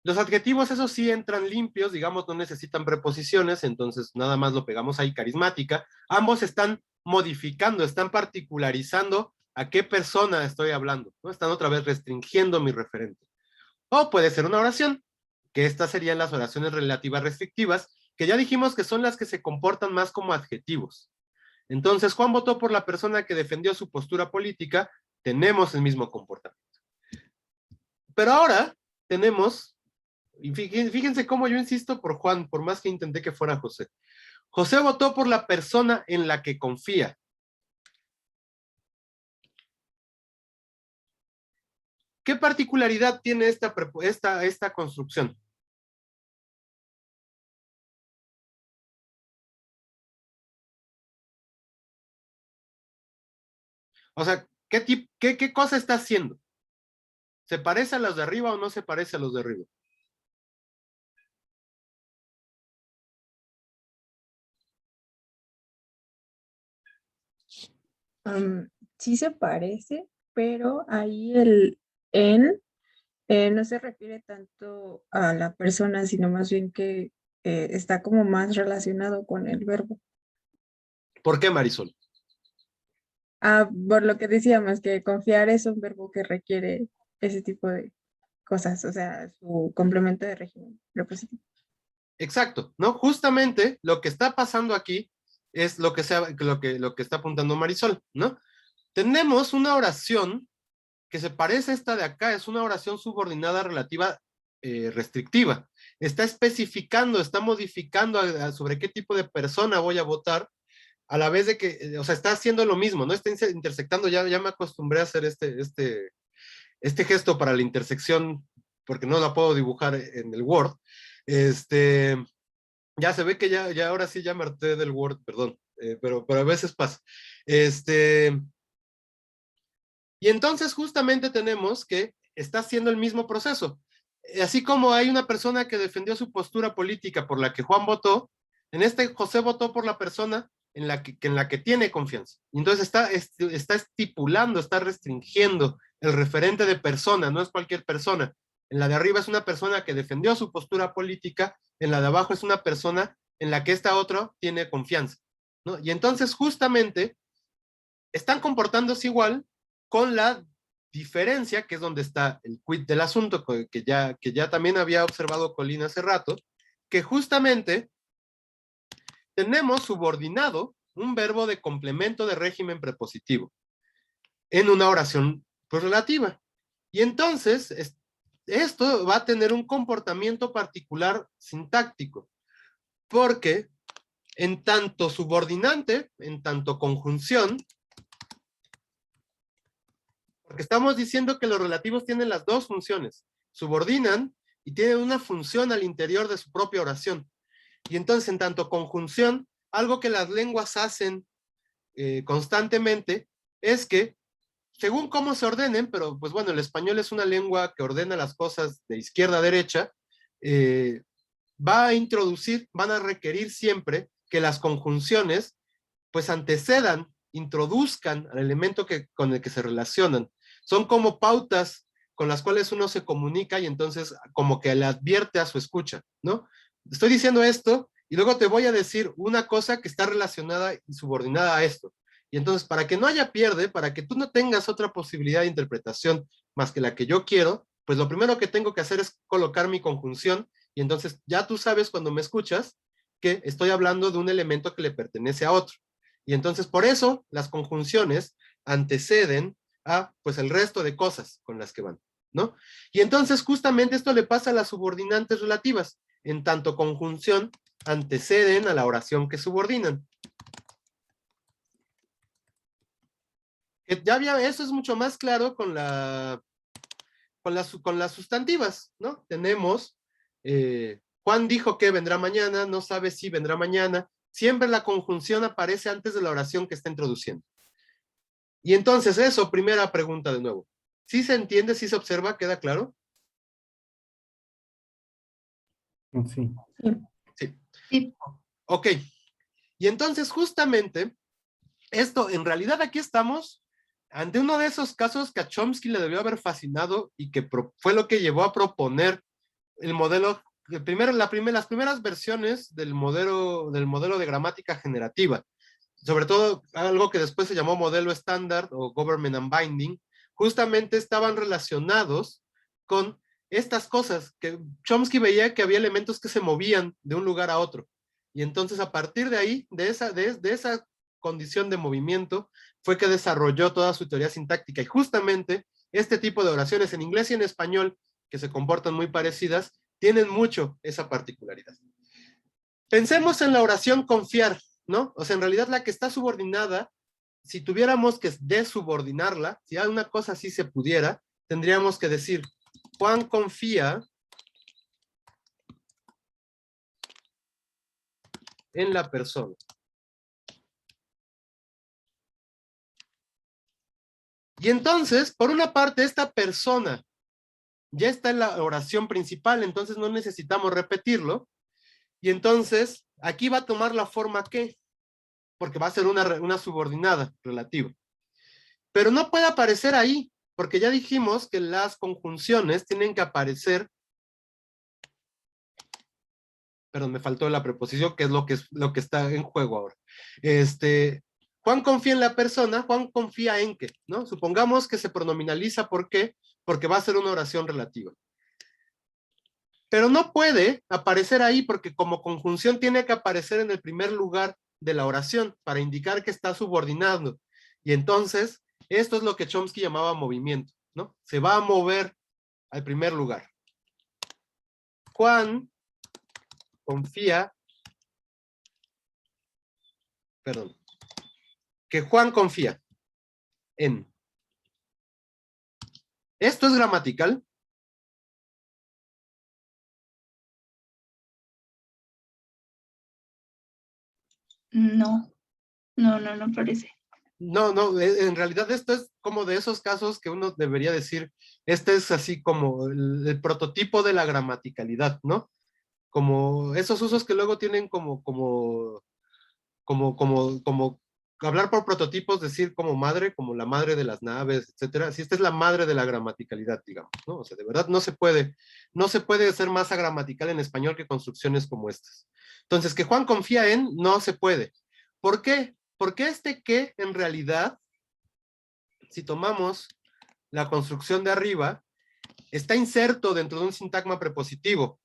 Los adjetivos, esos sí entran limpios, digamos, no necesitan preposiciones, entonces nada más lo pegamos ahí, carismática. Ambos están modificando, están particularizando a qué persona estoy hablando, ¿no? Están otra vez restringiendo mi referente. O puede ser una oración, que estas serían las oraciones relativas restrictivas, que ya dijimos que son las que se comportan más como adjetivos. Entonces, Juan votó por la persona que defendió su postura política, tenemos el mismo comportamiento. Pero ahora tenemos, y fíjense cómo yo insisto por Juan, por más que intenté que fuera José. José votó por la persona en la que confía. ¿Qué particularidad tiene esta construcción? O sea, ¿qué cosa está haciendo? ¿Se parece a los de arriba o no se parece a los de arriba? Sí se parece, pero ahí el en no se refiere tanto a la persona, sino más bien que está como más relacionado con el verbo. ¿Por qué, Marisol? Por lo que decíamos, que confiar es un verbo que requiere ese tipo de cosas, o sea, su complemento de régimen prepositivo. Exacto, ¿no? Justamente lo que está pasando aquí es lo que está apuntando Marisol, ¿no? Tenemos una oración que se parece a esta de acá, es una oración subordinada relativa restrictiva. Está especificando, está modificando sobre qué tipo de persona voy a votar, a la vez de que, o sea, está haciendo lo mismo, ¿no? Está intersectando, ya me acostumbré a hacer este gesto para la intersección, porque no la puedo dibujar en el Word. Ya se ve que ya ahora sí ya me harté del Word, perdón, pero a veces pasa. Y entonces justamente tenemos que está haciendo el mismo proceso. Así como hay una persona que defendió su postura política por la que Juan votó, en este José votó por la persona en la que tiene confianza. Y entonces está estipulando, está restringiendo el referente de persona, no es cualquier persona. En la de arriba es una persona que defendió su postura política, en la de abajo es una persona en la que esta otra tiene confianza, ¿no? Y entonces justamente están comportándose igual con la diferencia, que es donde está el quid del asunto, que ya también había observado Colina hace rato, que justamente tenemos subordinado un verbo de complemento de régimen prepositivo en una oración correlativa. Y entonces, esto va a tener un comportamiento particular sintáctico, porque en tanto subordinante, en tanto conjunción, porque estamos diciendo que los relativos tienen las dos funciones, subordinan y tienen una función al interior de su propia oración. Y entonces, en tanto conjunción, algo que las lenguas hacen constantemente es que, según cómo se ordenen, pero pues bueno, el español es una lengua que ordena las cosas de izquierda a derecha, va a introducir, van a requerir siempre que las conjunciones pues antecedan, introduzcan al elemento con el que se relacionan. Son como pautas con las cuales uno se comunica y entonces como que le advierte a su escucha, ¿no? Estoy diciendo esto y luego te voy a decir una cosa que está relacionada y subordinada a esto. Y entonces, para que no haya pierde, para que tú no tengas otra posibilidad de interpretación más que la que yo quiero, pues lo primero que tengo que hacer es colocar mi conjunción y entonces ya tú sabes cuando me escuchas que estoy hablando de un elemento que le pertenece a otro. Y entonces por eso las conjunciones anteceden a pues el resto de cosas con las que van, ¿no? Y entonces justamente esto le pasa a las subordinantes relativas. En tanto conjunción anteceden a la oración que subordinan. Eso es mucho más claro con las sustantivas, ¿no? Tenemos, Juan dijo que vendrá mañana, no sabe si vendrá mañana. Siempre la conjunción aparece antes de la oración que está introduciendo. Y entonces eso, primera pregunta de nuevo. ¿Sí se entiende, sí se observa, queda claro? Sí. Sí. Sí. Ok. Y entonces justamente, esto, en realidad aquí estamos ante uno de esos casos que a Chomsky le debió haber fascinado y que fue lo que llevó a proponer el modelo, las primeras versiones del modelo de gramática generativa. Sobre todo algo que después se llamó modelo estándar o government unbinding, justamente estaban relacionados con estas cosas, que Chomsky veía que había elementos que se movían de un lugar a otro. Y entonces a partir de ahí, de esa condición de movimiento, fue que desarrolló toda su teoría sintáctica. Y justamente este tipo de oraciones en inglés y en español, que se comportan muy parecidas, tienen mucho esa particularidad. Pensemos en la oración confiar, ¿no? O sea, en realidad la que está subordinada, si tuviéramos que desubordinarla, si una cosa así se pudiera, tendríamos que decir, Juan confía en la persona. Y entonces, por una parte, esta persona ya está en la oración principal, entonces no necesitamos repetirlo. Y entonces, aquí va a tomar la forma que, porque va a ser una subordinada relativa. Pero no puede aparecer ahí, porque ya dijimos que las conjunciones tienen que aparecer, perdón, me faltó la preposición, que es lo que está en juego ahora. Juan confía en la persona, Juan confía en qué, ¿no? Supongamos que se pronominaliza, ¿por qué? Porque va a ser una oración relativa. Pero no puede aparecer ahí porque como conjunción tiene que aparecer en el primer lugar de la oración para indicar que está subordinando. Y entonces, esto es lo que Chomsky llamaba movimiento, ¿no? Se va a mover al primer lugar. Juan confía, perdón, que Juan confía en. ¿Esto es gramatical? No, no parece. No, en realidad esto es como de esos casos que uno debería decir, este es así como el prototipo de la gramaticalidad, ¿no? Como esos usos que luego tienen como como hablar por prototipos, decir como madre, como la madre de las naves, etcétera. Si esta es la madre de la gramaticalidad, digamos, ¿no? O sea, de verdad no se puede ser más agramatical en español que construcciones como estas. Entonces, que Juan confía en, no se puede. ¿Por qué? Porque este que, en realidad, si tomamos la construcción de arriba, está inserto dentro de un sintagma prepositivo,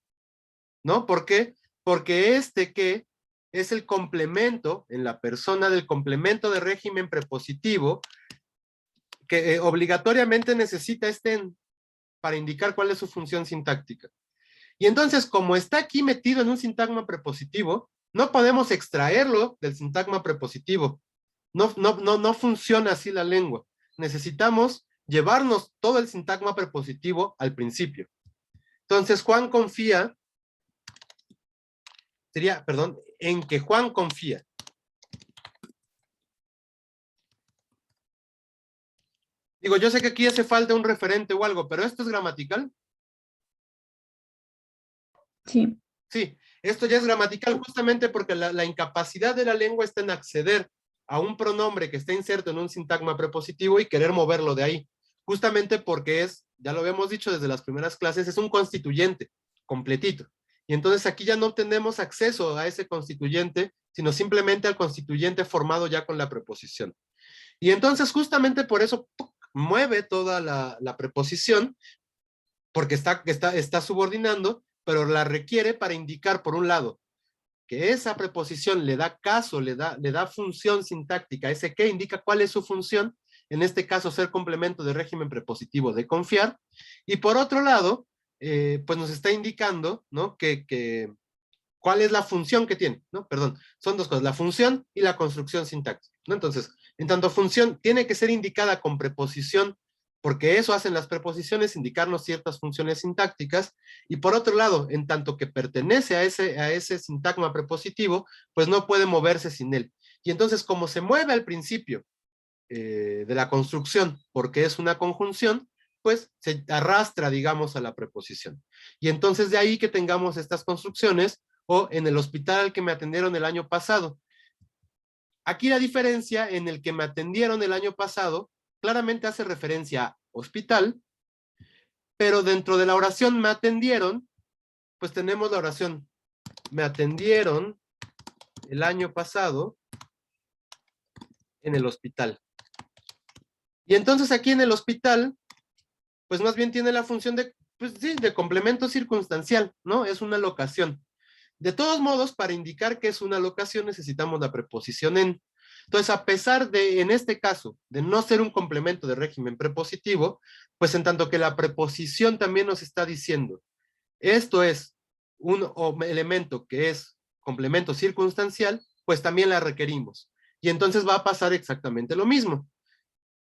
¿no? ¿Por qué? Porque este que es el complemento, en la persona del complemento de régimen prepositivo, que obligatoriamente necesita este en para indicar cuál es su función sintáctica. Y entonces, como está aquí metido en un sintagma prepositivo, no podemos extraerlo del sintagma prepositivo. No funciona así la lengua. Necesitamos llevarnos todo el sintagma prepositivo al principio. Entonces, Juan confía, en que Juan confía. Digo, yo sé que aquí hace falta un referente o algo, pero ¿esto es gramatical? Sí. Sí, esto ya es gramatical justamente porque la incapacidad de la lengua está en acceder a un pronombre que está inserto en un sintagma prepositivo y querer moverlo de ahí. Justamente porque es, ya lo habíamos dicho desde las primeras clases, es un constituyente completito. Y entonces aquí ya no tenemos acceso a ese constituyente, sino simplemente al constituyente formado ya con la preposición. Y entonces justamente por eso mueve toda la preposición, porque está subordinando, pero la requiere para indicar, por un lado, que esa preposición le da caso, le da función sintáctica, ese que indica cuál es su función, en este caso ser complemento de régimen prepositivo de confiar, y por otro lado, pues nos está indicando, ¿no? cuál es la función que tiene, ¿no? Perdón, son dos cosas, la función y la construcción sintáctica, ¿no? Entonces, en tanto función tiene que ser indicada con preposición, porque eso hacen las preposiciones, indicarnos ciertas funciones sintácticas, y por otro lado, en tanto que pertenece a ese sintagma prepositivo, pues no puede moverse sin él. Y entonces, como se mueve al principio de la construcción, porque es una conjunción, pues se arrastra, digamos, a la preposición. Y entonces de ahí que tengamos estas construcciones, o en el hospital al que me atendieron el año pasado. Aquí la diferencia en el que me atendieron el año pasado, claramente hace referencia a hospital, pero dentro de la oración me atendieron, pues tenemos la oración, me atendieron el año pasado en el hospital. Y entonces aquí en el hospital, pues más bien tiene la función de, pues sí, de complemento circunstancial, ¿no? Es una locación. De todos modos, para indicar que es una locación necesitamos la preposición en. Entonces, a pesar de, en este caso, de no ser un complemento de régimen prepositivo, pues en tanto que la preposición también nos está diciendo, esto es un elemento que es complemento circunstancial, pues también la requerimos. Y entonces va a pasar exactamente lo mismo.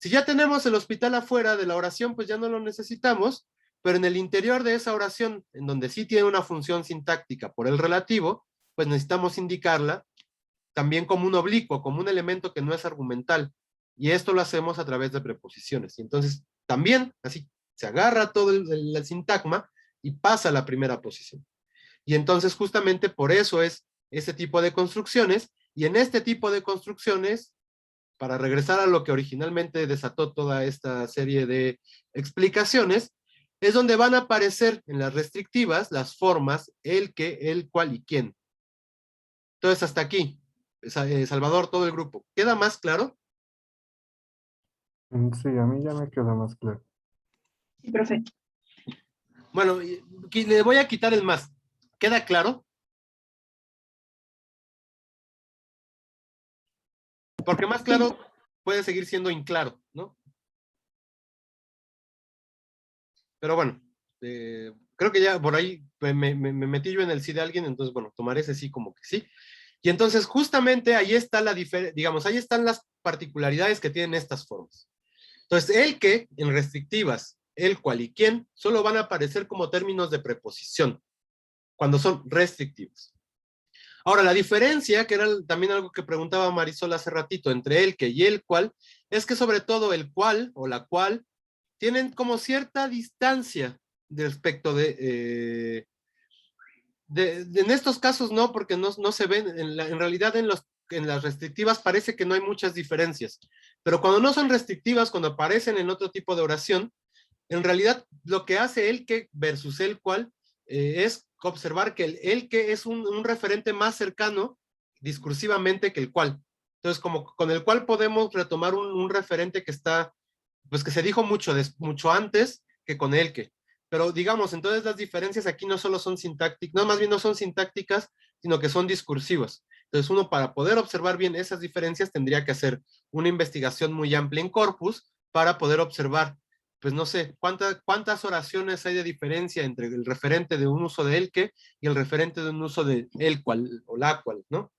Si ya tenemos el hospital afuera de la oración, pues ya no lo necesitamos, pero en el interior de esa oración, en donde sí tiene una función sintáctica por el relativo, pues necesitamos indicarla también como un oblicuo, como un elemento que no es argumental. Y esto lo hacemos a través de preposiciones. Y entonces también, así, se agarra todo el sintagma y pasa a la primera posición. Y entonces justamente por eso es ese tipo de construcciones, y en este tipo de construcciones, para regresar a lo que originalmente desató toda esta serie de explicaciones, es donde van a aparecer en las restrictivas las formas el, que, el, cual y quién. Entonces hasta aquí, Salvador, todo el grupo. ¿Queda más claro? Sí, a mí ya me queda más claro. Sí, profe. Bueno, le voy a quitar el más. ¿Queda claro? Porque más claro puede seguir siendo inclaro, ¿no? Pero bueno, creo que ya por ahí me metí yo en el sí de alguien, entonces bueno, tomaré ese sí como que sí. Y entonces justamente ahí está la diferencia, digamos, ahí están las particularidades que tienen estas formas. Entonces, el que, en restrictivas, el cual y quién, solo van a aparecer como términos de preposición, cuando son restrictivos. Ahora, la diferencia, que era también algo que preguntaba Marisol hace ratito, entre el que y el cual, es que sobre todo el cual o la cual tienen como cierta distancia respecto en estos casos no, porque no se ven, en realidad en los en las restrictivas parece que no hay muchas diferencias, pero cuando no son restrictivas, cuando aparecen en otro tipo de oración, en realidad lo que hace el que versus el cual es observar que el que es un referente más cercano discursivamente que el cual. Entonces, como con el cual podemos retomar un referente que está, pues que se dijo mucho antes que con el que. Pero digamos, entonces las diferencias aquí no solo son sintácticas, no, más bien no son sintácticas, sino que son discursivas. Entonces uno para poder observar bien esas diferencias tendría que hacer una investigación muy amplia en corpus para poder observar, pues no sé, cuántas oraciones hay de diferencia entre el referente de un uso de el que y el referente de un uso de el cual o la cual, ¿no?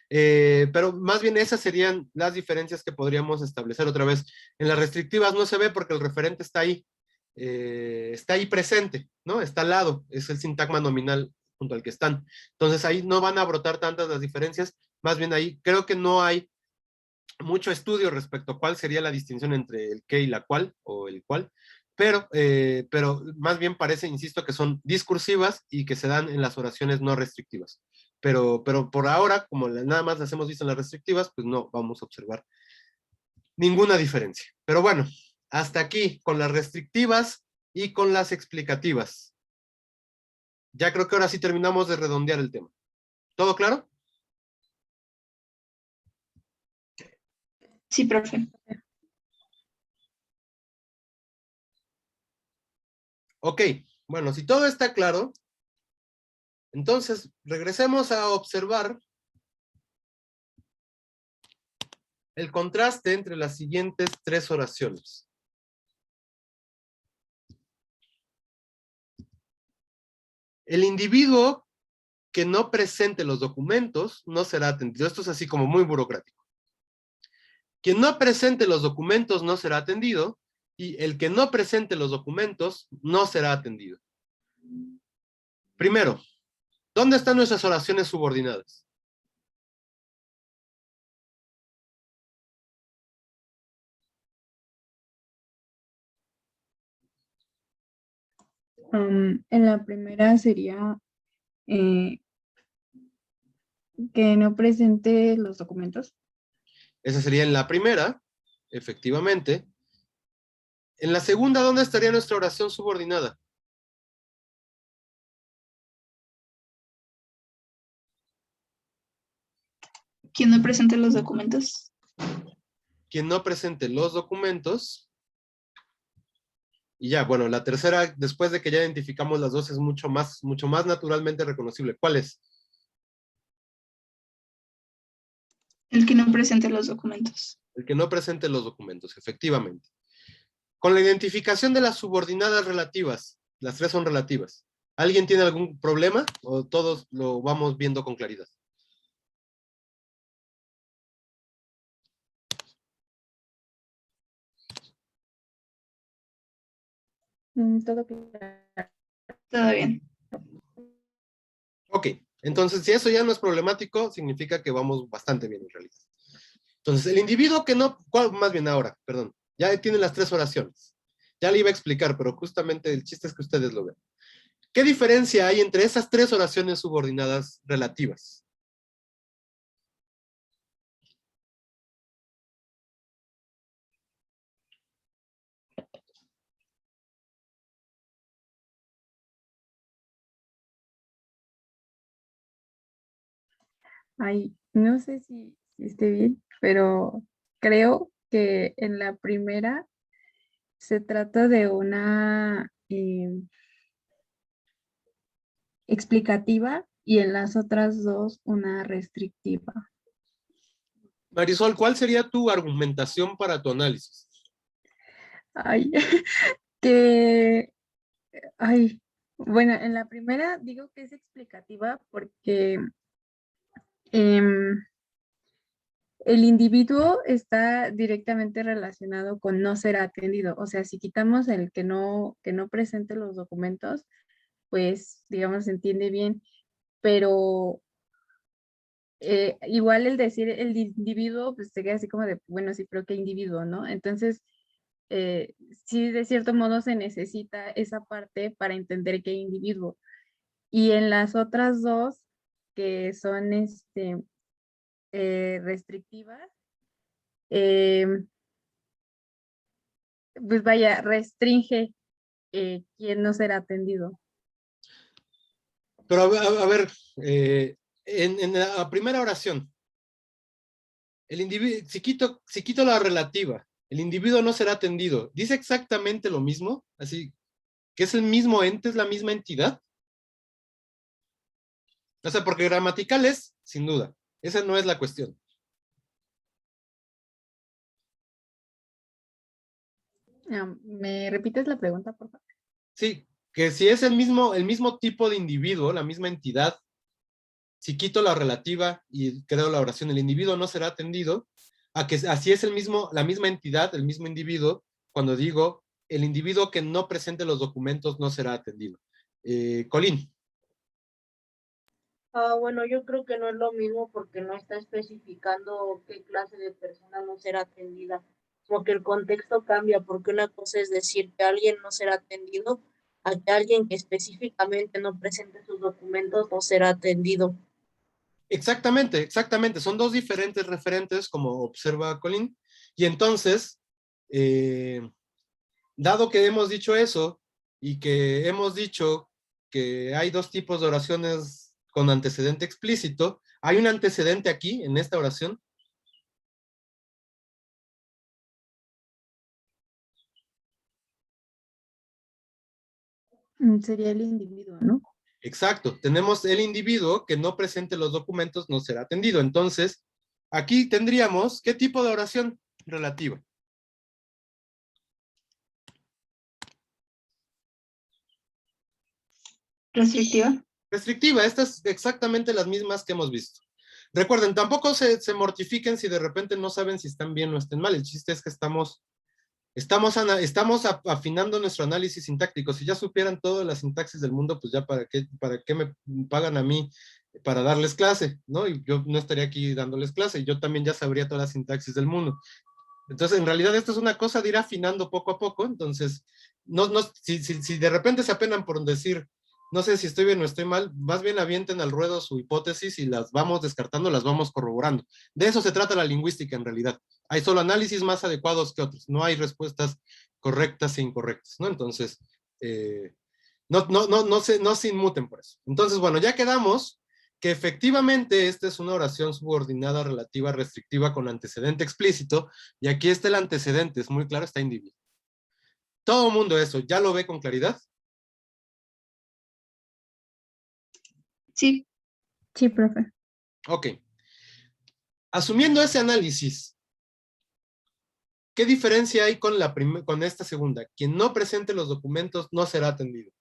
Pero más bien esas serían las diferencias que podríamos establecer otra vez. En las restrictivas no se ve porque el referente está ahí presente, ¿no? Está al lado, es el sintagma nominal junto al que están. Entonces ahí no van a brotar tantas las diferencias, más bien ahí creo que no hay mucho estudio respecto a cuál sería la distinción entre el qué y la cual, o el cual, pero más bien parece, insisto, que son discursivas y que se dan en las oraciones no restrictivas. Pero por ahora, como nada más las hemos visto en las restrictivas, pues no vamos a observar ninguna diferencia. Pero bueno, hasta aquí con las restrictivas y con las explicativas. Ya creo que ahora sí terminamos de redondear el tema. ¿Todo claro? Sí, profe. Ok, bueno, si todo está claro, entonces regresemos a observar el contraste entre las siguientes tres oraciones. El individuo que no presente los documentos no será atendido. Esto es así como muy burocrático. Quien no presente los documentos no será atendido y el que no presente los documentos no será atendido. Primero, ¿dónde están nuestras oraciones subordinadas? En la primera sería que no presente los documentos. Esa sería en la primera, efectivamente. En la segunda, ¿dónde estaría nuestra oración subordinada? ¿Quién no presente los documentos? Quien no presente los documentos. Y ya, bueno, la tercera, después de que ya identificamos las dos, es mucho más naturalmente reconocible. ¿Cuál es? El que no presente los documentos. El que no presente los documentos, efectivamente. Con la identificación de las subordinadas relativas, las tres son relativas. ¿Alguien tiene algún problema o todos lo vamos viendo con claridad? Todo claro. Todo bien. Ok, entonces si eso ya no es problemático, significa que vamos bastante bien en realidad. Entonces, el individuo que no, más bien ahora, perdón, ya tiene las tres oraciones. Ya le iba a explicar, pero justamente el chiste es que ustedes lo vean. ¿Qué diferencia hay entre esas tres oraciones subordinadas relativas? Ay, no sé si esté bien, pero creo que en la primera se trata de una explicativa y en las otras dos una restrictiva. Marisol, ¿cuál sería tu argumentación para tu análisis? Ay, que, ay, bueno, en la primera digo que es explicativa porque el individuo está directamente relacionado con no ser atendido. O sea, si quitamos el que no presente los documentos, pues, digamos, se entiende bien, pero igual el decir el individuo, pues se queda así como de, bueno, sí, pero ¿qué individuo, no? Entonces, sí, de cierto modo se necesita esa parte para entender qué individuo. Y en las otras dos, que son restrictiva, pues vaya, restringe quién no será atendido. Pero a ver, en la primera oración, el individuo, si quito la relativa, el individuo no será atendido, ¿dice exactamente lo mismo? Así, que es el mismo ente, es la misma entidad. O sea, porque gramatical es, sin duda. Esa no es la cuestión. ¿Me repites la pregunta, por favor? Sí, que si es el mismo tipo de individuo, la misma entidad, si quito la relativa y creo la oración, el individuo no será atendido, a que así es la misma entidad, el mismo individuo, cuando digo el individuo que no presente los documentos no será atendido. Colín. Bueno, yo creo que no es lo mismo porque no está especificando qué clase de persona no será atendida. Como que el contexto cambia, porque una cosa es decir que alguien no será atendido, a que alguien que específicamente no presente sus documentos no será atendido. Exactamente, exactamente. Son dos diferentes referentes, como observa Colín. Y entonces, dado que hemos dicho eso, y que hemos dicho que hay dos tipos de oraciones con antecedente explícito, ¿hay un antecedente aquí, en esta oración? Sería el individuo, ¿no? Exacto, tenemos el individuo que no presente los documentos no será atendido. Entonces, aquí tendríamos, ¿qué tipo de oración relativa? Restrictiva. Restrictiva, estas exactamente las mismas que hemos visto. Recuerden, tampoco se mortifiquen si de repente no saben si están bien o estén mal. El chiste es que estamos afinando nuestro análisis sintáctico. Si ya supieran toda la sintaxis del mundo, pues ya para qué me pagan a mí para darles clase, ¿no? Y yo no estaría aquí dándoles clase, y yo también ya sabría toda la sintaxis del mundo. Entonces, en realidad, esto es una cosa de ir afinando poco a poco. Entonces, si de repente se apenan por decir, no sé si estoy bien o estoy mal, más bien avienten al ruedo su hipótesis y las vamos descartando, las vamos corroborando. De eso se trata la lingüística en realidad. Hay solo análisis más adecuados que otros. No hay respuestas correctas e incorrectas, ¿no? Entonces, no se inmuten por eso. Entonces, bueno, ya quedamos que efectivamente esta es una oración subordinada relativa restrictiva con antecedente explícito, y aquí está el antecedente, es muy claro, está individuo. Todo mundo eso, ¿ya lo ve con claridad? Sí. Sí, profe. Ok. Asumiendo ese análisis, ¿qué diferencia hay con esta segunda? Quien no presente los documentos no será atendido.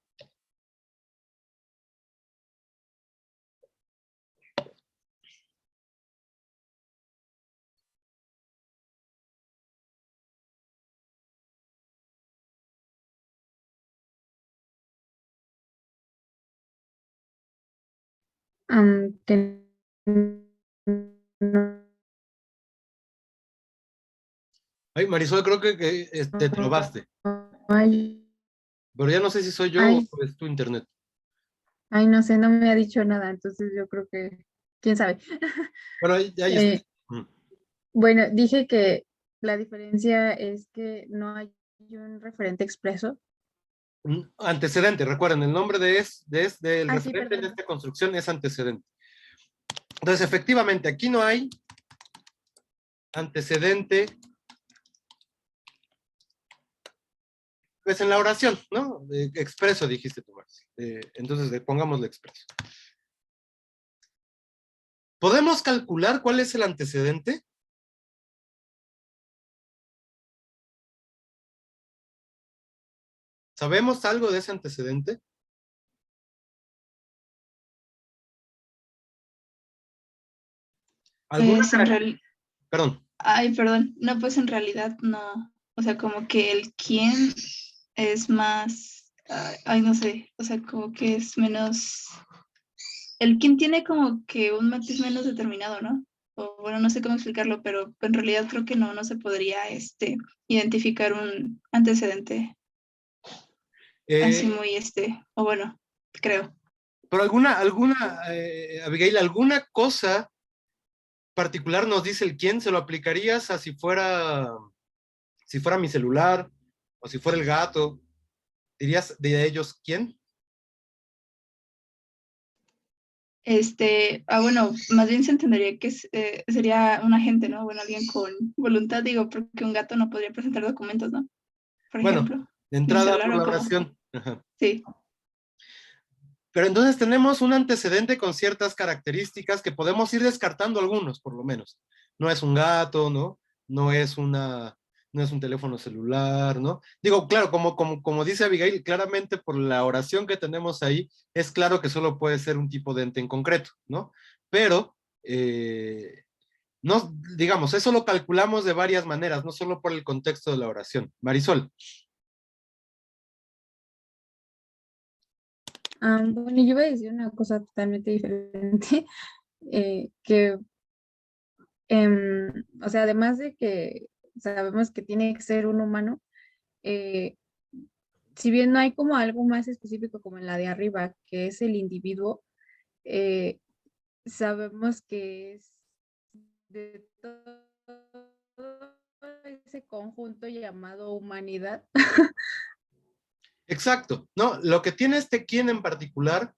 Que no Ay, Marisol, creo que te trobaste, hay, pero ya no sé si soy yo ay, o es tu internet. ay, no sé, no me ha dicho nada, entonces yo creo que, quién sabe. Bueno, ahí está. Eh, bueno, dije que la diferencia es que no hay un referente expreso. Antecedente, recuerden, el nombre del Ah, sí, referente de perdón. esta construcción es antecedente. Entonces, efectivamente, aquí no hay antecedente, pues en la oración, ¿no? Expreso, dijiste tú, Max. Entonces, pongámosle expreso. ¿Podemos calcular cuál es el antecedente? ¿Sabemos algo de ese antecedente? ¿Alguna? Es en real... Perdón. Ay, perdón. No, pues en realidad no. O sea, como que el quién es más. Ay, no sé. O sea, como que es menos. El quién tiene como que un matiz menos determinado, ¿no? O bueno, no sé cómo explicarlo, pero en realidad creo que no se podría identificar un antecedente así Eh, muy o bueno, creo. pero Abigail, alguna cosa particular nos dice el quién, se lo aplicarías a si fuera mi celular, o si fuera el gato, ¿dirías de ellos quién? Bueno, más bien se entendería que sería un agente, ¿no? Bueno, alguien con voluntad, digo, porque un gato no podría presentar documentos, ¿no? Por Bueno, ejemplo, de en un entrada celular por o la como. oración. Ajá. Sí. Pero entonces tenemos un antecedente con ciertas características que podemos ir descartando algunos, por lo menos. No es un gato, ¿no? No es no es un teléfono celular, ¿no? Digo, claro, como dice Abigail, claramente por la oración que tenemos ahí, es claro que solo puede ser un tipo de ente en concreto, ¿no? Pero, no, digamos, eso lo calculamos de varias maneras, no solo por el contexto de la oración. Marisol. Bueno, yo iba a decir una cosa totalmente diferente, que, o sea, además de que sabemos que tiene que ser un humano, eh, si bien no hay como algo más específico como en la de arriba, que es el individuo, eh, sabemos que es de todo ese conjunto llamado humanidad. Exacto, ¿no? Lo que tiene este quién en particular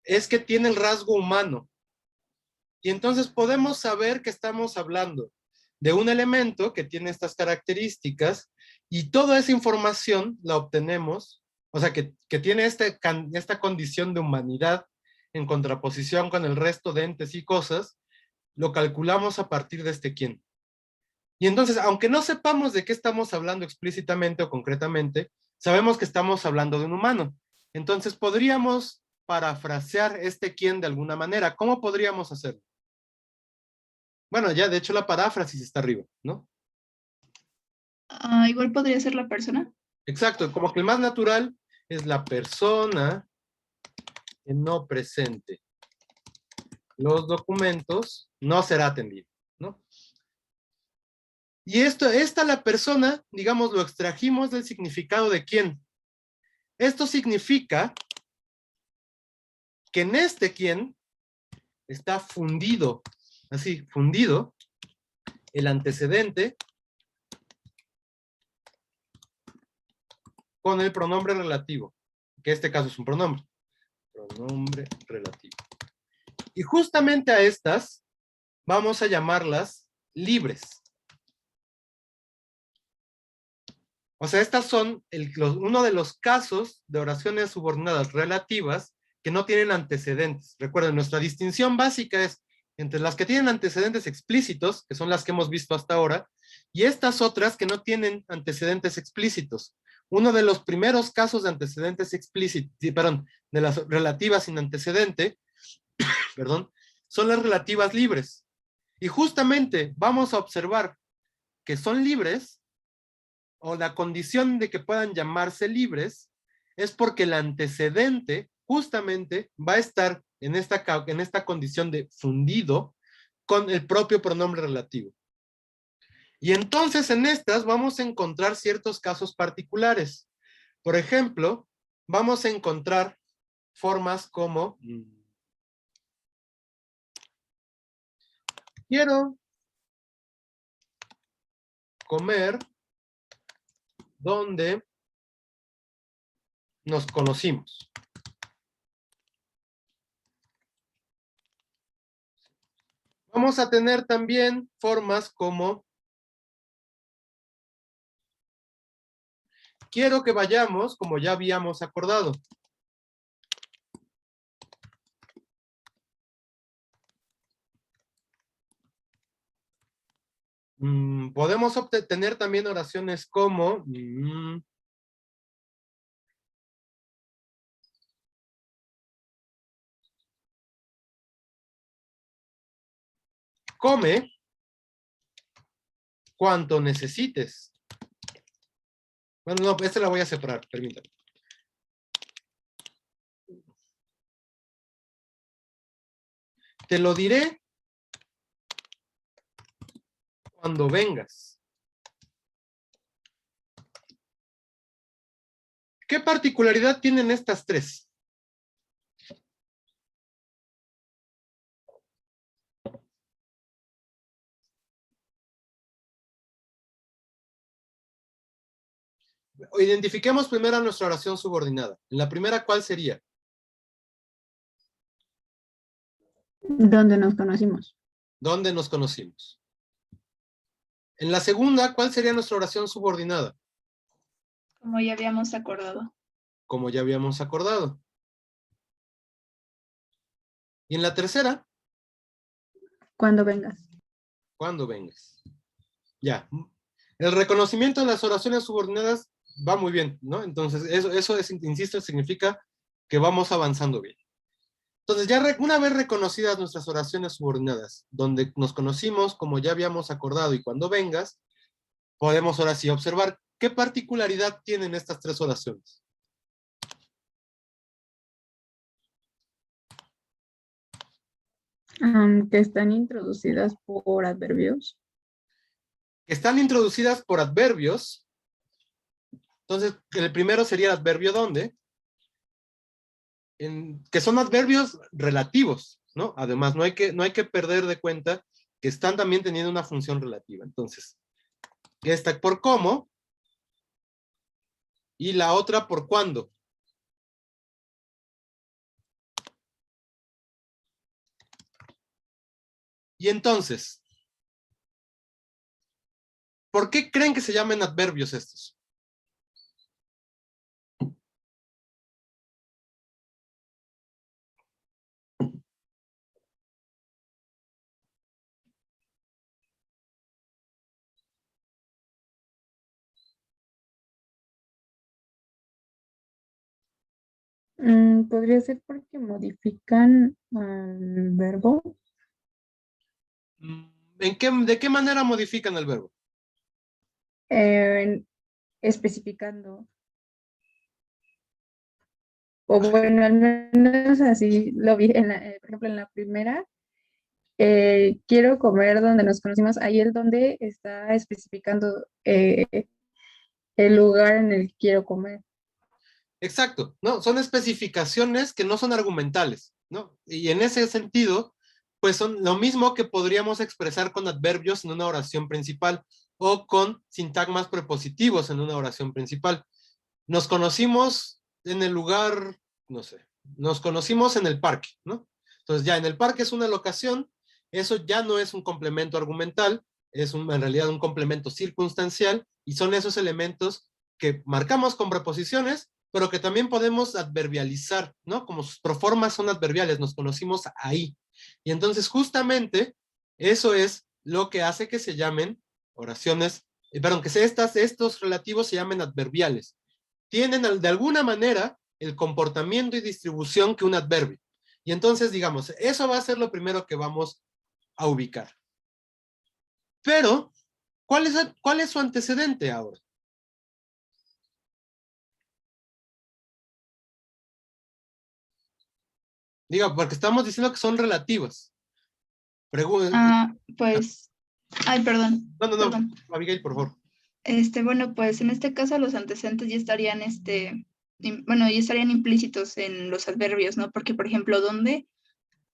es que tiene el rasgo humano. Y entonces podemos saber que estamos hablando de un elemento que tiene estas características y toda esa información la obtenemos, o sea, que tiene esta condición de humanidad en contraposición con el resto de entes y cosas, lo calculamos a partir de este quién. Y entonces, aunque no sepamos de qué estamos hablando explícitamente o concretamente, sabemos que estamos hablando de un humano. Entonces, podríamos parafrasear este quién de alguna manera. ¿Cómo podríamos hacerlo? Bueno, ya de hecho la paráfrasis está arriba, ¿no? Igual podría ser la persona. Exacto, como que el más natural es la persona que no presente los documentos, no será atendido, ¿no? Y esta la persona, digamos, lo extrajimos del significado de quién. Esto significa que en este quién está fundido, así, fundido, el antecedente con el pronombre relativo, que en este caso es un pronombre. Pronombre relativo. Y justamente a estas vamos a llamarlas libres. O sea, estas son uno de los casos de oraciones subordinadas relativas que no tienen antecedentes. Recuerden, nuestra distinción básica es entre las que tienen antecedentes explícitos, que son las que hemos visto hasta ahora, y estas otras que no tienen antecedentes explícitos. Uno de los primeros casos de antecedentes explícitos, perdón, de las relativas sin antecedente, perdón, son las relativas libres. Y justamente vamos a observar que son libres, o la condición de que puedan llamarse libres, es porque el antecedente justamente va a estar en esta condición de fundido con el propio pronombre relativo. Y entonces en estas vamos a encontrar ciertos casos particulares. Por ejemplo, vamos a encontrar formas como quiero comer donde nos conocimos. Vamos a tener también formas como quiero que vayamos como ya habíamos acordado. Podemos obtener también oraciones como come cuanto necesites. Bueno, no, esta la voy a separar, permítame. Te lo diré cuando vengas. ¿Qué particularidad tienen estas tres? Identifiquemos primero nuestra oración subordinada. En la primera, ¿cuál sería? ¿Dónde nos conocimos? ¿Dónde nos conocimos? En la segunda, ¿cuál sería nuestra oración subordinada? Como ya habíamos acordado. Como ya habíamos acordado. Y en la tercera, Cuando vengas. cuando vengas. Ya. El reconocimiento de las oraciones subordinadas va muy bien, ¿no? Entonces, eso es, insisto, significa que vamos avanzando bien. Entonces, ya una vez reconocidas nuestras oraciones subordinadas, donde nos conocimos, como ya habíamos acordado, y cuando vengas, podemos ahora sí observar qué particularidad tienen estas tres oraciones. Que están introducidas por adverbios. Están introducidas por adverbios. Entonces, el primero sería el adverbio ¿dónde? Que son adverbios relativos, ¿no? Además, no hay que perder de cuenta que están también teniendo una función relativa. Entonces, esta por cómo y la otra por cuándo. Y entonces, ¿por qué creen que se llaman adverbios estos? Podría ser porque modifican el verbo. ¿De qué manera modifican el verbo? Especificando. O bueno, al menos así lo vi, por ejemplo, en la primera, quiero comer donde nos conocimos, ahí el donde está especificando el lugar en el que quiero comer. Exacto, ¿no? Son especificaciones que no son argumentales, ¿no? Y en ese sentido, pues son lo mismo que podríamos expresar con adverbios en una oración principal o con sintagmas prepositivos en una oración principal. Nos conocimos en el lugar, no sé, nos conocimos en el parque, ¿no? Entonces ya en el parque es una locación, eso ya no es un complemento argumental, es en realidad un complemento circunstancial y son esos elementos que marcamos con preposiciones, pero que también podemos adverbializar, ¿no? Como sus proformas son adverbiales, nos conocimos ahí. Y entonces justamente eso es lo que hace que se llamen oraciones, perdón, que estos relativos se llamen adverbiales. Tienen de alguna manera el comportamiento y distribución que un adverbio. Y entonces, digamos, eso va a ser lo primero que vamos a ubicar. Pero, ¿cuál es su antecedente ahora? Diga, porque estamos diciendo que son relativas. Pues, ay, perdón. No, Perdón. Abigail, por favor. Bueno, pues en este caso los antecedentes ya estarían, ya estarían implícitos en los adverbios, ¿no? Porque, por ejemplo, ¿dónde?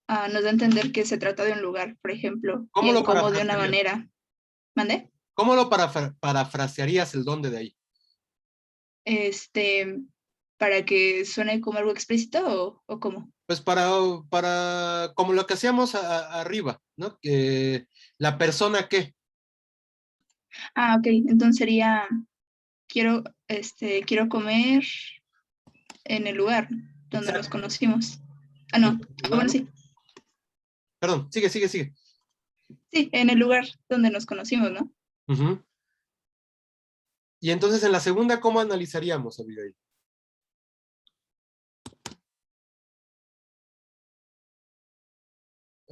Nos da a entender que se trata de un lugar, por ejemplo, y ¿Cómo en lo cómo de una parafrasearías? manera. ¿Mande? ¿Cómo lo parafrasearías el dónde de ahí? Para que suene como algo explícito o cómo. Pues como lo que hacíamos arriba, ¿no? Que la persona que. Ok, entonces sería, quiero, quiero comer en el lugar donde nos Exacto. conocimos. No, bueno, sí. Perdón, sigue. Sí, en el lugar donde nos conocimos, ¿no? Uh-huh. Y entonces en la segunda, ¿cómo analizaríamos, Abigail?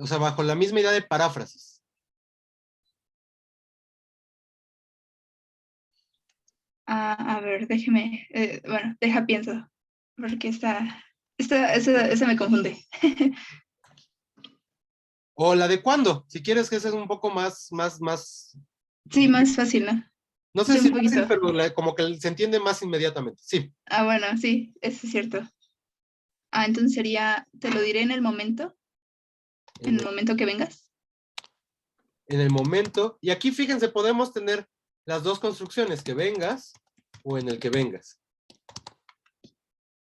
O sea, bajo la misma idea de paráfrasis. A ver, déjeme, pienso, porque esa me confunde. O la de cuándo, si quieres que esa es un poco más. Sí, más fácil, ¿no? No sé Sí, si un fácil, poquito. pero como que se entiende más inmediatamente. Sí. Bueno, sí, eso es cierto. Entonces sería, te lo diré en el momento que vengas. En el momento. Y aquí, fíjense, podemos tener las dos construcciones, que vengas o en el que vengas.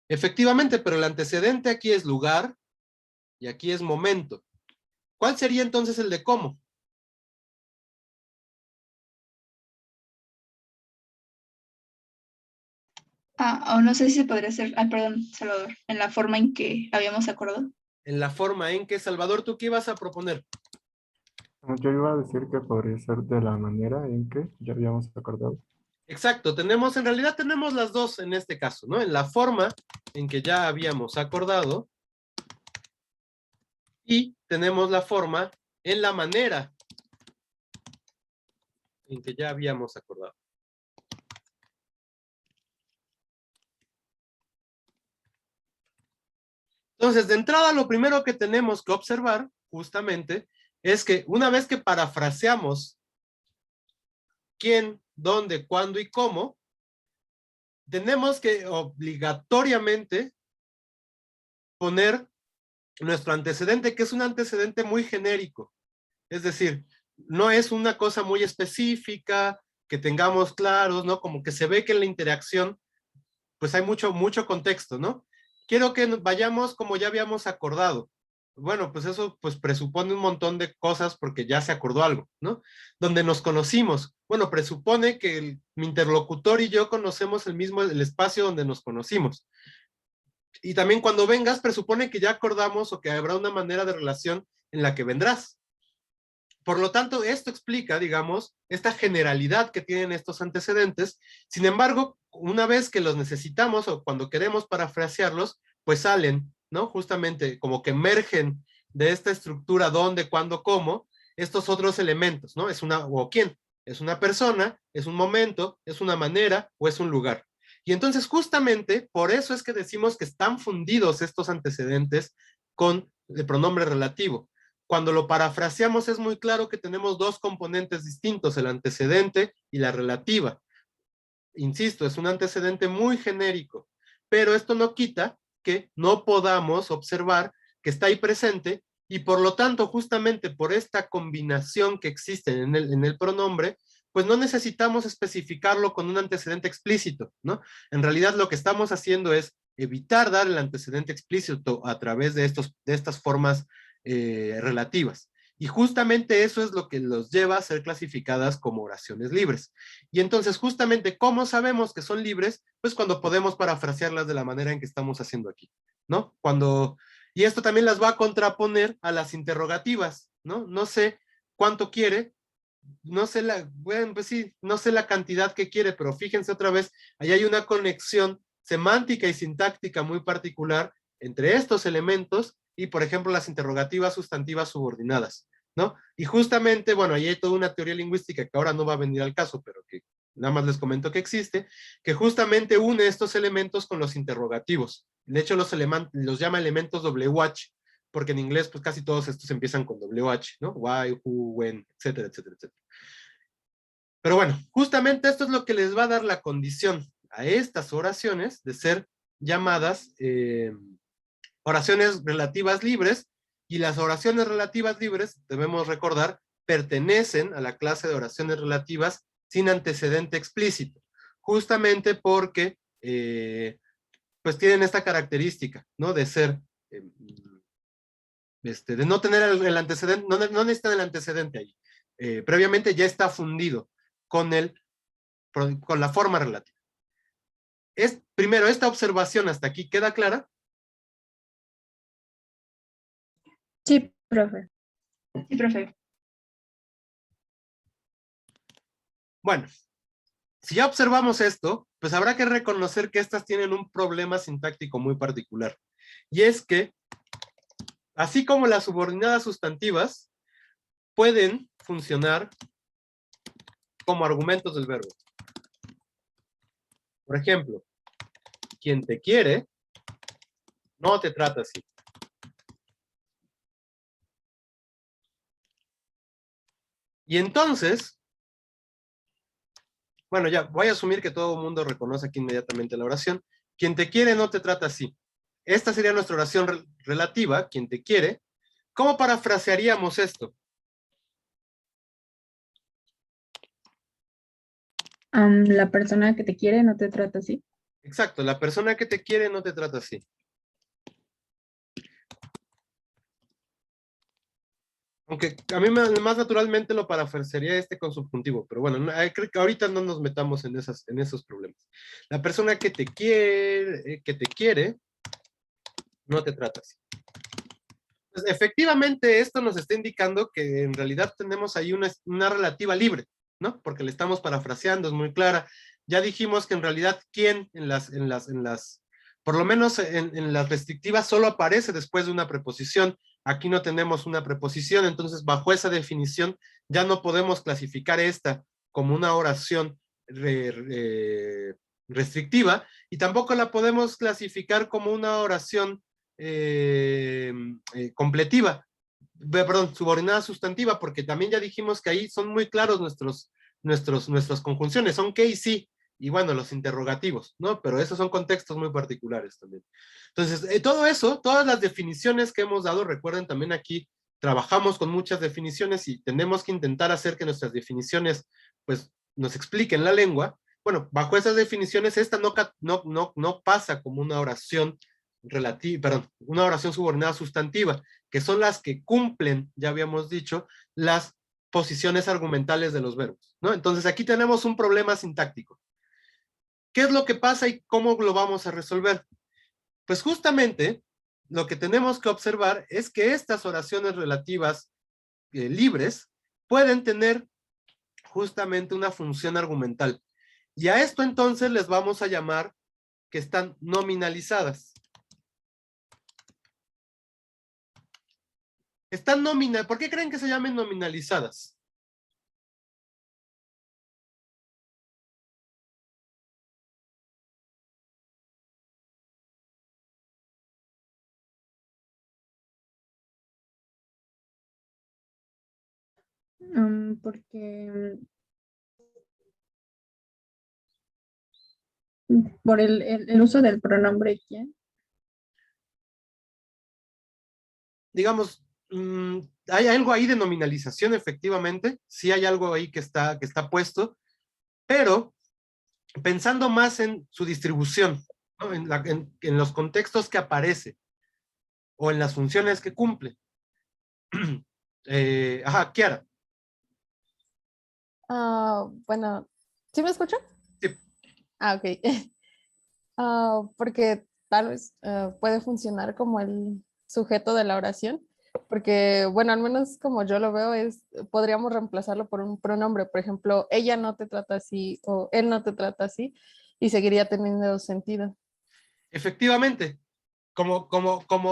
Efectivamente, pero el antecedente aquí es lugar y aquí es momento. ¿Cuál sería entonces el de cómo? O no sé si se podría hacer, perdón, Salvador, en la forma en que habíamos acordado. En la forma en que, Salvador, ¿tú qué ibas a proponer? Yo iba a decir que podría ser de la manera en que ya habíamos acordado. Exacto, en realidad tenemos las dos en este caso, ¿no? En la forma en que ya habíamos acordado y tenemos la forma en la manera en que ya habíamos acordado. Entonces, de entrada, lo primero que tenemos que observar, justamente, es que una vez que parafraseamos quién, dónde, cuándo y cómo, tenemos que obligatoriamente poner nuestro antecedente, que es un antecedente muy genérico. Es decir, no es una cosa muy específica, que tengamos claros, ¿no? Como que se ve que en la interacción, pues hay mucho contexto, ¿no? Quiero que vayamos como ya habíamos acordado. Bueno, pues eso pues presupone un montón de cosas porque ya se acordó algo, ¿no? Donde nos conocimos. Bueno, presupone que mi interlocutor y yo conocemos el espacio donde nos conocimos. Y también cuando vengas, presupone que ya acordamos o que habrá una manera de relación en la que vendrás. Por lo tanto, esto explica, digamos, esta generalidad que tienen estos antecedentes. Sin embargo, una vez que los necesitamos o cuando queremos parafrasearlos, pues salen, ¿no? Justamente como que emergen de esta estructura dónde, cuándo, cómo, estos otros elementos, ¿no? Es una, o quién, es una persona, es un momento, es una manera o es un lugar. Y entonces justamente por eso es que decimos que están fundidos estos antecedentes con el pronombre relativo. Cuando lo parafraseamos es muy claro que tenemos dos componentes distintos, el antecedente y la relativa. Insisto, es un antecedente muy genérico, pero esto no quita que no podamos observar que está ahí presente y por lo tanto, justamente por esta combinación que existe en el pronombre, pues no necesitamos especificarlo con un antecedente explícito, ¿no? En realidad lo que estamos haciendo es evitar dar el antecedente explícito a través de estas formas relativas. Y justamente eso es lo que los lleva a ser clasificadas como oraciones libres. Y entonces, justamente, ¿cómo sabemos que son libres? Pues cuando podemos parafrasearlas de la manera en que estamos haciendo aquí, ¿no? Y esto también las va a contraponer a las interrogativas, ¿no? No sé cuánto quiere, bueno, pues sí, no sé la cantidad que quiere, pero fíjense otra vez, ahí hay una conexión semántica y sintáctica muy particular entre estos elementos y, por ejemplo, las interrogativas sustantivas subordinadas, ¿no? Y justamente, bueno, ahí hay toda una teoría lingüística que ahora no va a venir al caso, pero que nada más les comento que existe, que justamente une estos elementos con los interrogativos. De hecho, los llama elementos WH, porque en inglés, pues casi todos estos empiezan con WH, ¿no? Why, who, when, etcétera, etcétera, etcétera. Pero bueno, justamente esto es lo que les va a dar la condición a estas oraciones de ser llamadas oraciones relativas libres, y las oraciones relativas libres, debemos recordar, pertenecen a la clase de oraciones relativas sin antecedente explícito, justamente porque pues tienen esta característica, ¿no? De ser, de no tener el antecedente, no necesitan el antecedente ahí. Previamente ya está fundido con la forma relativa. Primero, esta observación hasta aquí, ¿queda clara? Sí, profe. Sí, profe. Bueno, si ya observamos esto, pues habrá que reconocer que estas tienen un problema sintáctico muy particular. Y es que, así como las subordinadas sustantivas, pueden funcionar como argumentos del verbo. Por ejemplo, quien te quiere, no te trata así. Y entonces, bueno, ya voy a asumir que todo el mundo reconoce aquí inmediatamente la oración. Quien te quiere no te trata así. Esta sería nuestra oración relativa, quien te quiere. ¿Cómo parafrasearíamos esto? La persona que te quiere no te trata así. Exacto, la persona que te quiere no te trata así. Aunque a mí más naturalmente lo parafrasearía este con subjuntivo, pero bueno, creo que ahorita no nos metamos en esos problemas. La persona que te quiere, no te trata así. Pues efectivamente, esto nos está indicando que en realidad tenemos ahí una relativa libre, ¿no? Porque le estamos parafraseando, es muy clara. Ya dijimos que en realidad quién por lo menos en las restrictivas solo aparece después de una preposición. Aquí no tenemos una preposición, entonces bajo esa definición ya no podemos clasificar esta como una oración restrictiva y tampoco la podemos clasificar como una oración completiva, perdón, subordinada sustantiva, porque también ya dijimos que ahí son muy claros nuestras conjunciones, son que y sí, y bueno, los interrogativos, ¿no? Pero esos son contextos muy particulares también. Entonces, todo eso, todas las definiciones que hemos dado, recuerden también aquí, trabajamos con muchas definiciones y tenemos que intentar hacer que nuestras definiciones, pues, nos expliquen la lengua. Bueno, bajo esas definiciones, esta no pasa como una oración una oración subordinada sustantiva, que son las que cumplen, ya habíamos dicho, las posiciones argumentales de los verbos, ¿no? Entonces aquí tenemos un problema sintáctico. ¿Qué es lo que pasa y cómo lo vamos a resolver? Pues justamente lo que tenemos que observar es que estas oraciones relativas libres pueden tener justamente una función argumental. Y a esto entonces les vamos a llamar que están nominalizadas. ¿Por qué creen que se llamen nominalizadas? Porque por el uso del pronombre quién. Digamos, hay algo ahí de nominalización, efectivamente, sí hay algo ahí que está puesto, pero pensando más en su distribución, ¿no? En los contextos que aparece, o en las funciones que cumple. Kiara. Bueno, ¿sí me escuchan? Sí. Ok. Porque tal vez puede funcionar como el sujeto de la oración, porque, bueno, al menos como yo lo veo, podríamos reemplazarlo por un pronombre. Por ejemplo, ella no te trata así o él no te trata así y seguiría teniendo sentido. Efectivamente, como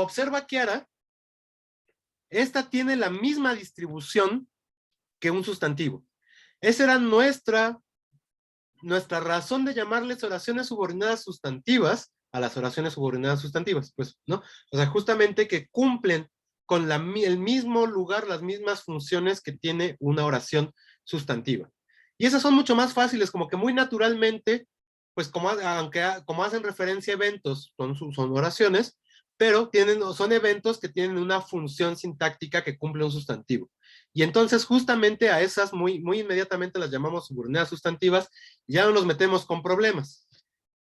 observa Kiara, esta tiene la misma distribución que un sustantivo. Esa era nuestra razón de llamarles oraciones subordinadas sustantivas a las oraciones subordinadas sustantivas, pues, ¿no? O sea, justamente que cumplen con el mismo lugar, las mismas funciones que tiene una oración sustantiva. Y esas son mucho más fáciles, como que muy naturalmente, pues como hacen referencia a eventos, son oraciones, pero son eventos que tienen una función sintáctica que cumple un sustantivo. Y entonces justamente a esas muy inmediatamente las llamamos subordinadas sustantivas y ya no nos metemos con problemas.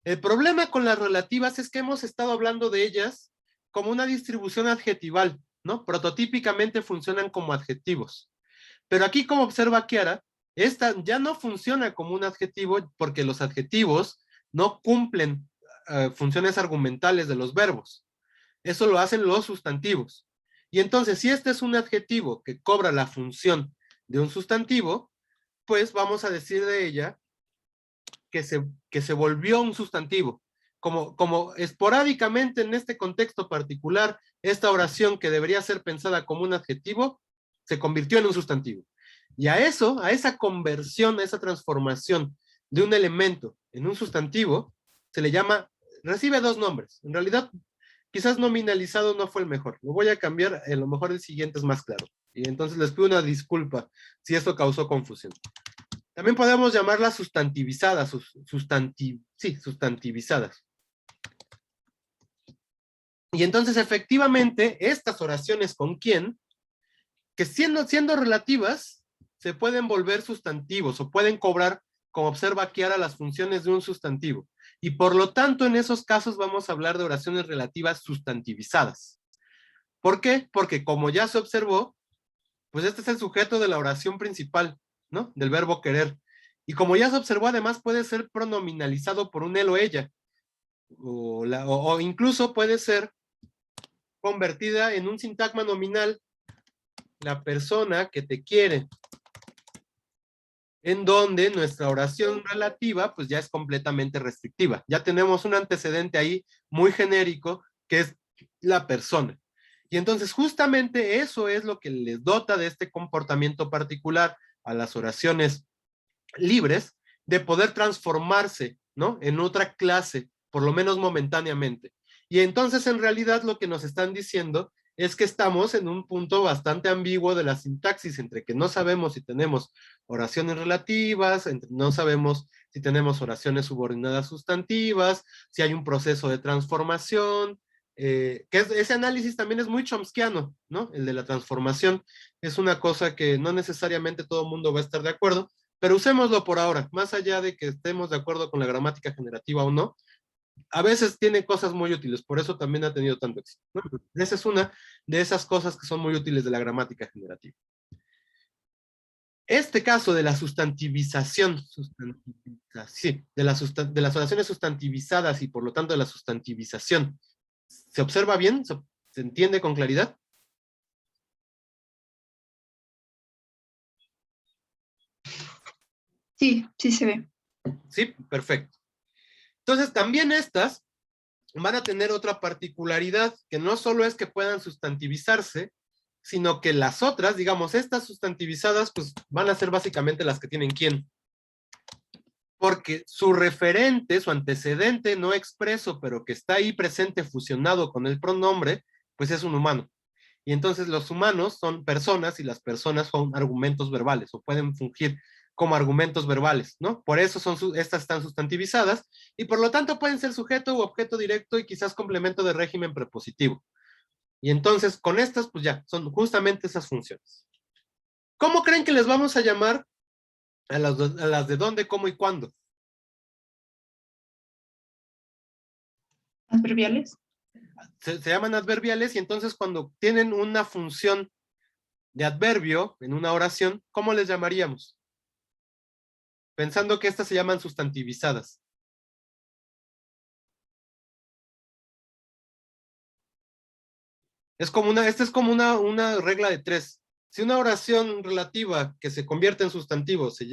El problema con las relativas es que hemos estado hablando de ellas como una distribución adjetival, ¿no? Prototípicamente funcionan como adjetivos. Pero aquí, como observa Kiara, esta ya no funciona como un adjetivo porque los adjetivos no cumplen funciones argumentales de los verbos. Eso lo hacen los sustantivos. Y entonces, si este es un adjetivo que cobra la función de un sustantivo, pues vamos a decir de ella que se volvió un sustantivo. Como esporádicamente en este contexto particular, esta oración que debería ser pensada como un adjetivo, se convirtió en un sustantivo. Y a esa conversión, a esa transformación de un elemento en un sustantivo, se le llama, recibe dos nombres. En realidad, quizás nominalizado no fue el mejor. Lo voy a cambiar, a lo mejor el siguiente es más claro. Y entonces les pido una disculpa si esto causó confusión. También podemos llamarlas sustantivizadas, sustantivizadas. Y entonces, efectivamente, estas oraciones con quién, que siendo relativas, se pueden volver sustantivos o pueden cobrar como observa Kiara, las funciones de un sustantivo. Y por lo tanto, en esos casos vamos a hablar de oraciones relativas sustantivizadas. ¿Por qué? Porque como ya se observó, pues este es el sujeto de la oración principal, ¿no? Del verbo querer. Y como ya se observó, además puede ser pronominalizado por un él o ella. O incluso puede ser convertida en un sintagma nominal, la persona que te quiere, en donde nuestra oración relativa pues ya es completamente restrictiva. Ya tenemos un antecedente ahí muy genérico que es la persona. Y entonces justamente eso es lo que les dota de este comportamiento particular a las oraciones libres, de poder transformarse, ¿no? En otra clase, por lo menos momentáneamente. Y entonces en realidad lo que nos están diciendo es que estamos en un punto bastante ambiguo de la sintaxis, entre que no sabemos si tenemos oraciones relativas, no sabemos si tenemos oraciones subordinadas sustantivas, si hay un proceso de transformación, ese análisis también es muy chomskiano, ¿no? El de la transformación es una cosa que no necesariamente todo el mundo va a estar de acuerdo, pero usémoslo por ahora, más allá de que estemos de acuerdo con la gramática generativa o no, a veces tiene cosas muy útiles, por eso también ha tenido tanto éxito, ¿no? Esa es una de esas cosas que son muy útiles de la gramática generativa. Este caso de la sustantivización, sí, de las oraciones sustantivizadas y por lo tanto de la sustantivización, ¿se observa bien? ¿Se entiende con claridad? Sí, sí se ve. Sí, perfecto. Entonces también estas van a tener otra particularidad, que no solo es que puedan sustantivizarse, sino que las otras, digamos, estas sustantivizadas, pues van a ser básicamente las que tienen quién. Porque su referente, su antecedente no expreso, pero que está ahí presente fusionado con el pronombre, pues es un humano. Y entonces los humanos son personas y las personas son argumentos verbales o pueden fungir como argumentos verbales, ¿no? Por eso estas están sustantivizadas y por lo tanto pueden ser sujeto u objeto directo y quizás complemento de régimen prepositivo. Y entonces con estas pues ya, son justamente esas funciones. ¿Cómo creen que les vamos a llamar a las de dónde, cómo y cuándo? ¿Adverbiales? Se llaman adverbiales y entonces cuando tienen una función de adverbio en una oración, ¿cómo les llamaríamos? Pensando que estas se llaman sustantivizadas. Esta es como una regla de 3. Si una oración relativa que se convierte en sustantivo se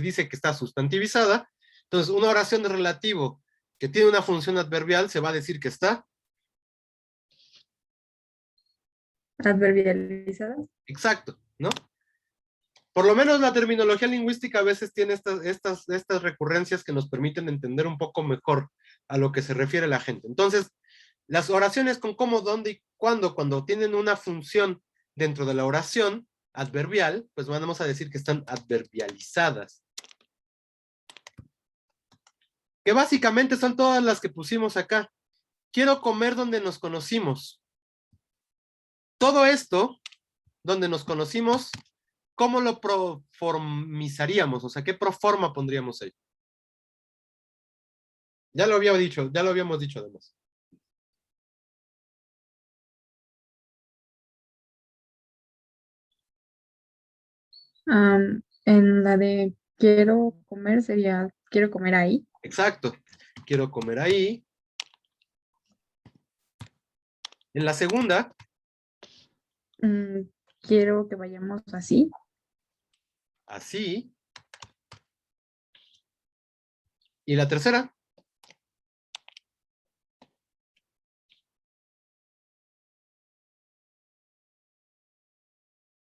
dice que está sustantivizada, entonces una oración de relativo que tiene una función adverbial se va a decir que está adverbializada. exacto, ¿no? Por lo menos la terminología lingüística a veces tiene estas recurrencias que nos permiten entender un poco mejor a lo que se refiere la gente. Entonces, las oraciones con cómo, dónde y cuándo, cuando tienen una función dentro de la oración adverbial, pues vamos a decir que están adverbializadas. Que básicamente son todas las que pusimos acá. Quiero comer donde nos conocimos. Todo esto, donde nos conocimos, ¿cómo lo proformizaríamos? O sea, ¿qué proforma pondríamos ahí? Ya lo habíamos dicho además. En la de quiero comer sería quiero comer ahí. Exacto. Quiero comer ahí. En la segunda. Quiero que vayamos así. Así. ¿Y la tercera?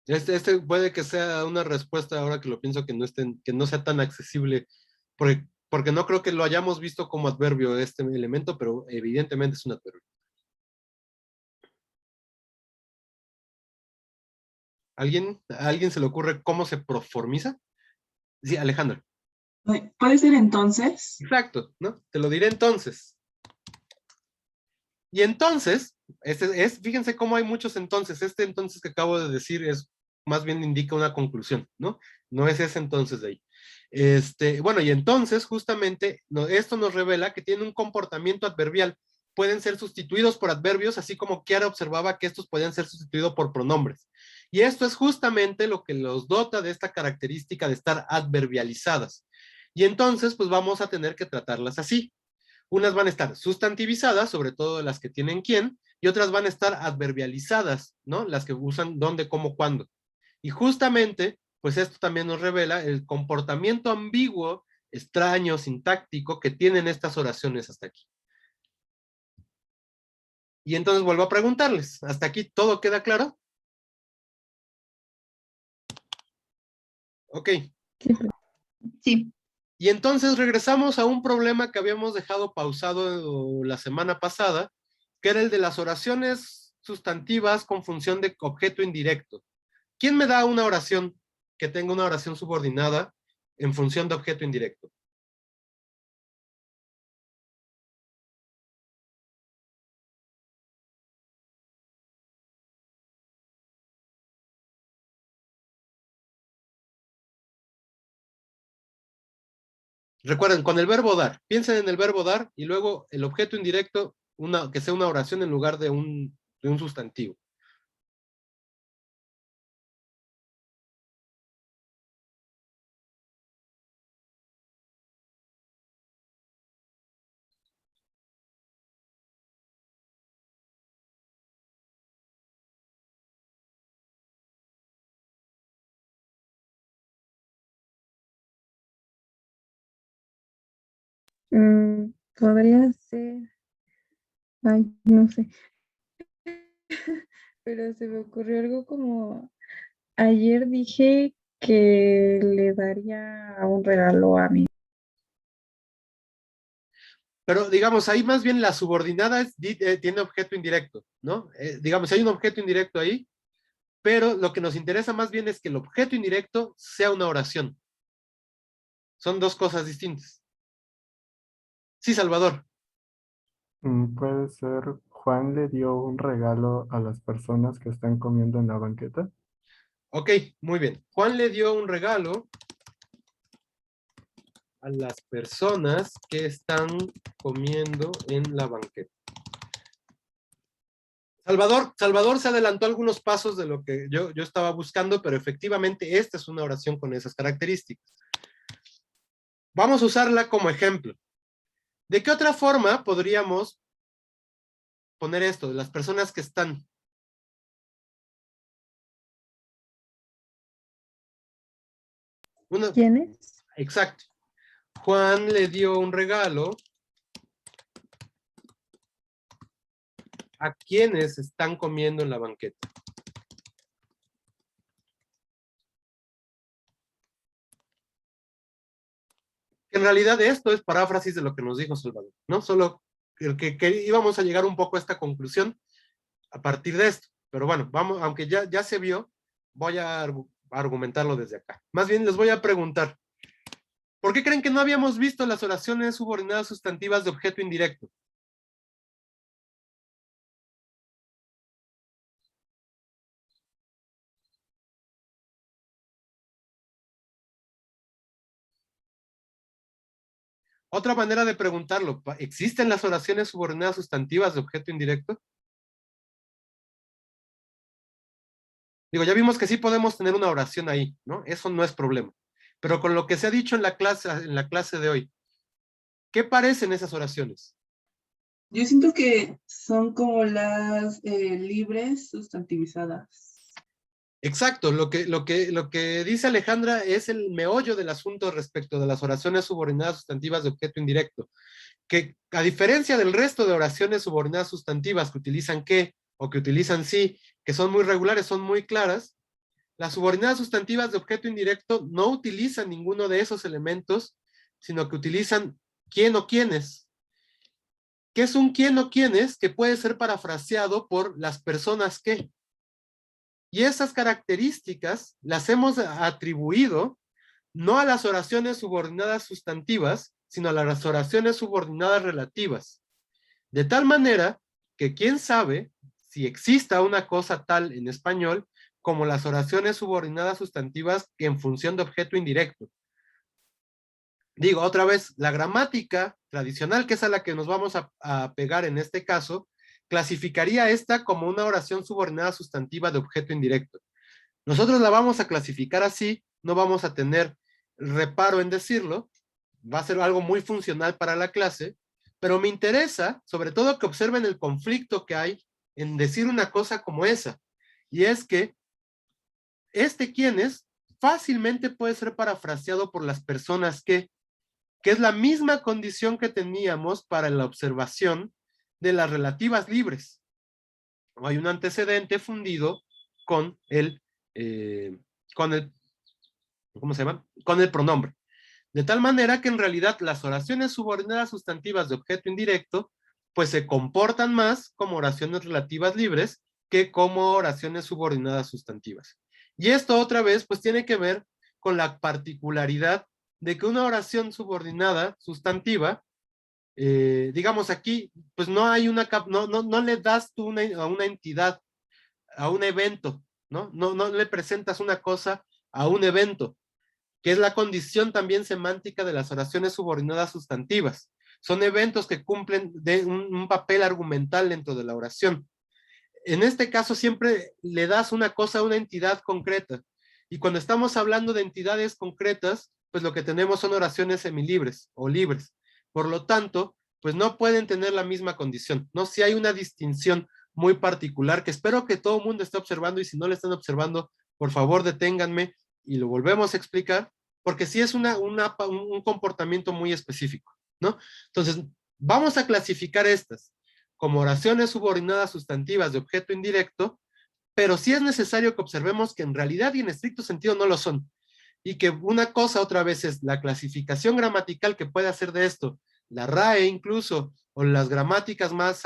Este puede que sea una respuesta, ahora que lo pienso, que no sea tan accesible, porque no creo que lo hayamos visto como adverbio este elemento, pero evidentemente es un adverbio. ¿A alguien se le ocurre cómo se proformiza? Sí, Alejandra. ¿Puede ser entonces? Exacto, ¿no? Te lo diré entonces. Y entonces, fíjense cómo hay muchos entonces. Este entonces que acabo de decir más bien indica una conclusión, ¿no? No es ese entonces de ahí. Bueno, y entonces justamente esto nos revela que tiene un comportamiento adverbial. Pueden ser sustituidos por adverbios, así como Chiara observaba que estos podían ser sustituidos por pronombres. Y esto es justamente lo que los dota de esta característica de estar adverbializadas. Y entonces, pues vamos a tener que tratarlas así. Unas van a estar sustantivizadas, sobre todo las que tienen quién, y otras van a estar adverbializadas, ¿no? Las que usan dónde, cómo, cuándo. Y justamente, pues esto también nos revela el comportamiento ambiguo, extraño, sintáctico que tienen estas oraciones hasta aquí. Y entonces vuelvo a preguntarles, ¿hasta aquí todo queda claro? Ok. Sí. Y entonces regresamos a un problema que habíamos dejado pausado la semana pasada, que era el de las oraciones sustantivas con función de objeto indirecto. ¿Quién me da una oración que tenga una oración subordinada en función de objeto indirecto? Recuerden, con el verbo dar, piensen en el verbo dar y luego el objeto indirecto, que sea una oración en lugar de un sustantivo. Podría ser, ay, no sé, pero se me ocurrió algo como, ayer dije que le daría un regalo a mi. Pero digamos, ahí más bien la subordinada tiene objeto indirecto, ¿no? Digamos, hay un objeto indirecto ahí, pero lo que nos interesa más bien es que el objeto indirecto sea una oración. Son dos cosas distintas. Sí, Salvador. Puede ser, Juan le dio un regalo a las personas que están comiendo en la banqueta. Ok, muy bien. Juan le dio un regalo a las personas que están comiendo en la banqueta. Salvador se adelantó algunos pasos de lo que yo estaba buscando, pero efectivamente esta es una oración con esas características. Vamos a usarla como ejemplo. ¿De qué otra forma podríamos poner esto? De las personas que están. ¿Quiénes? Exacto. Juan le dio un regalo a quienes están comiendo en la banqueta. En realidad esto es paráfrasis de lo que nos dijo Salvador, ¿no? Solo el que íbamos a llegar un poco a esta conclusión a partir de esto. Pero bueno, vamos, aunque ya se vio, voy a argumentarlo desde acá. Más bien les voy a preguntar, ¿por qué creen que no habíamos visto las oraciones subordinadas sustantivas de objeto indirecto? Otra manera de preguntarlo, ¿existen las oraciones subordinadas sustantivas de objeto indirecto? Digo, ya vimos que sí podemos tener una oración ahí, ¿no? Eso no es problema. Pero con lo que se ha dicho en la clase de hoy, ¿qué parecen esas oraciones? Yo siento que son como las libres sustantivizadas. Exacto, lo que dice Alejandra es el meollo del asunto respecto de las oraciones subordinadas sustantivas de objeto indirecto, que a diferencia del resto de oraciones subordinadas sustantivas que utilizan que o que utilizan sí, que son muy regulares, son muy claras, las subordinadas sustantivas de objeto indirecto no utilizan ninguno de esos elementos, sino que utilizan quién o quiénes. ¿Qué es un quién o quiénes? Que puede ser parafraseado por las personas que. Y esas características las hemos atribuido no a las oraciones subordinadas sustantivas, sino a las oraciones subordinadas relativas. De tal manera que quién sabe si exista una cosa tal en español como las oraciones subordinadas sustantivas en función de objeto indirecto. Digo, otra vez, la gramática tradicional, que es a la que nos vamos a pegar en este caso, clasificaría esta como una oración subordinada sustantiva de objeto indirecto. Nosotros la vamos a clasificar así, no vamos a tener reparo en decirlo, va a ser algo muy funcional para la clase, pero me interesa, sobre todo, que observen el conflicto que hay en decir una cosa como esa, y es que quién es fácilmente puede ser parafraseado por las personas que es la misma condición que teníamos para la observación de las relativas libres. Hay un antecedente fundido con ¿cómo se llama? Con el pronombre. De tal manera que en realidad las oraciones subordinadas sustantivas de objeto indirecto pues se comportan más como oraciones relativas libres que como oraciones subordinadas sustantivas. Y esto otra vez pues tiene que ver con la particularidad de que una oración subordinada sustantiva, digamos aquí, pues no hay no le das tú a una entidad, a un evento, ¿no? No le presentas una cosa a un evento, que es la condición también semántica de las oraciones subordinadas sustantivas. Son eventos que cumplen un papel argumental dentro de la oración. En este caso siempre le das una cosa a una entidad concreta. Y cuando estamos hablando de entidades concretas, pues lo que tenemos son oraciones semilibres o libres. Por lo tanto, pues no pueden tener la misma condición, ¿no? Si hay una distinción muy particular que espero que todo el mundo esté observando, y si no le están observando, por favor deténganme y lo volvemos a explicar, porque sí es un comportamiento muy específico, ¿no? Entonces, vamos a clasificar estas como oraciones subordinadas sustantivas de objeto indirecto, pero sí es necesario que observemos que en realidad y en estricto sentido no lo son. Y que una cosa otra vez es la clasificación gramatical que puede hacer de esto, la RAE incluso, o las gramáticas más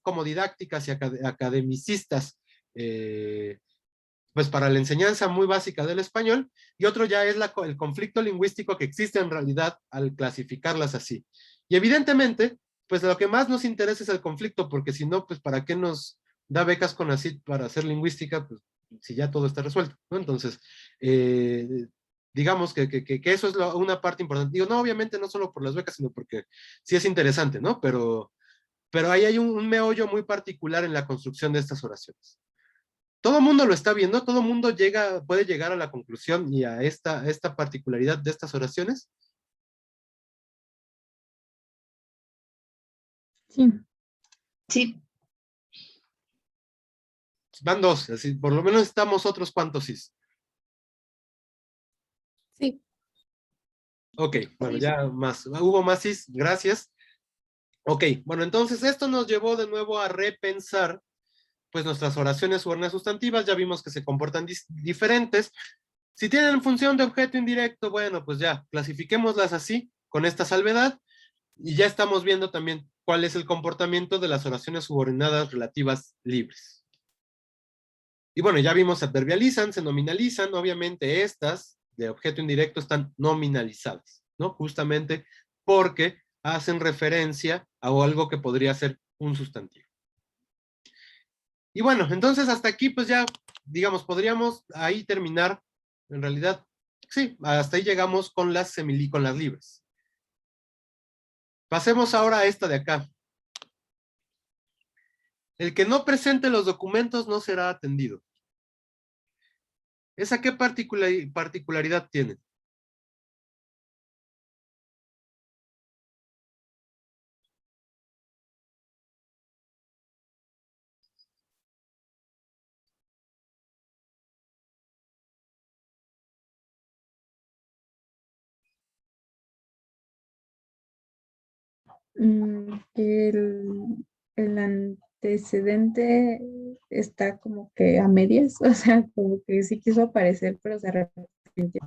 como didácticas y academicistas, pues para la enseñanza muy básica del español, y otro ya es el conflicto lingüístico que existe en realidad al clasificarlas así. Y evidentemente, pues lo que más nos interesa es el conflicto, porque si no, pues ¿para qué nos da becas CONACYT para hacer lingüística? Pues si ya todo está resuelto, ¿no? Entonces, digamos que eso es una parte importante. Digo, no, obviamente no solo por las becas, sino porque sí es interesante, ¿no? Pero ahí hay un meollo muy particular en la construcción de estas oraciones. Todo el mundo lo está viendo, todo el mundo puede llegar a la conclusión y a esta particularidad de estas oraciones. Sí. Sí. Van dos, así, por lo menos estamos otros cuantos sí. Sí. Ok, bueno, ya más, hubo más sí, gracias. Ok, bueno, entonces esto nos llevó de nuevo a repensar pues nuestras oraciones subordinadas sustantivas. Ya vimos que se comportan diferentes. Si tienen función de objeto indirecto, bueno, pues ya, clasifiquémoslas así, con esta salvedad, y ya estamos viendo también cuál es el comportamiento de las oraciones subordinadas relativas libres. Y bueno, ya vimos, se adverbializan, se nominalizan, obviamente estas de objeto indirecto están nominalizadas, ¿no? Justamente porque hacen referencia a algo que podría ser un sustantivo. Y bueno, entonces hasta aquí pues ya, digamos, podríamos ahí terminar, en realidad, sí, hasta ahí llegamos con las libres. Pasemos ahora a esta de acá. El que no presente los documentos no será atendido. ¿Esa qué particularidad tiene? Que el antecedente está como que a medias, o sea, como que sí quiso aparecer, pero se arrepintió.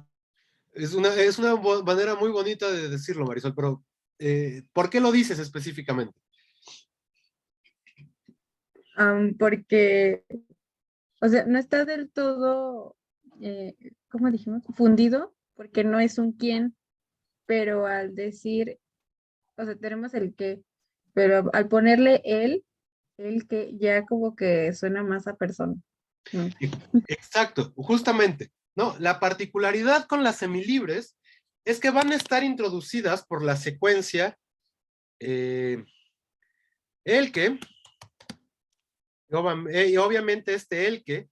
Es una manera muy bonita de decirlo, Marisol, pero ¿por qué lo dices específicamente? Porque, o sea, no está del todo, ¿cómo dijimos? Fundido, porque no es un quién, pero al decir, o sea, tenemos el qué, pero al ponerle el que ya como que suena más a persona, ¿no? Exacto, justamente, ¿no? La particularidad con las semilibres es que van a estar introducidas por la secuencia el que, y obviamente este el que,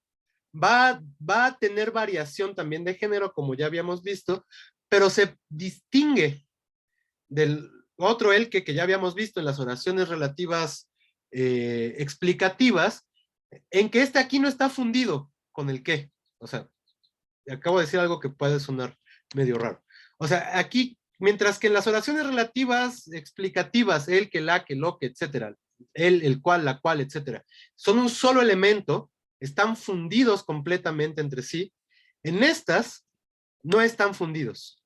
va a tener variación también de género, como ya habíamos visto, pero se distingue del otro el que ya habíamos visto en las oraciones relativas explicativas, en que este aquí no está fundido con el que. O sea, acabo de decir algo que puede sonar medio raro. O sea, aquí, mientras que en las oraciones relativas explicativas, el, que, la, que, lo, que, etcétera, el cual, la cual, etcétera, son un solo elemento, están fundidos completamente entre sí. En estas, no están fundidos,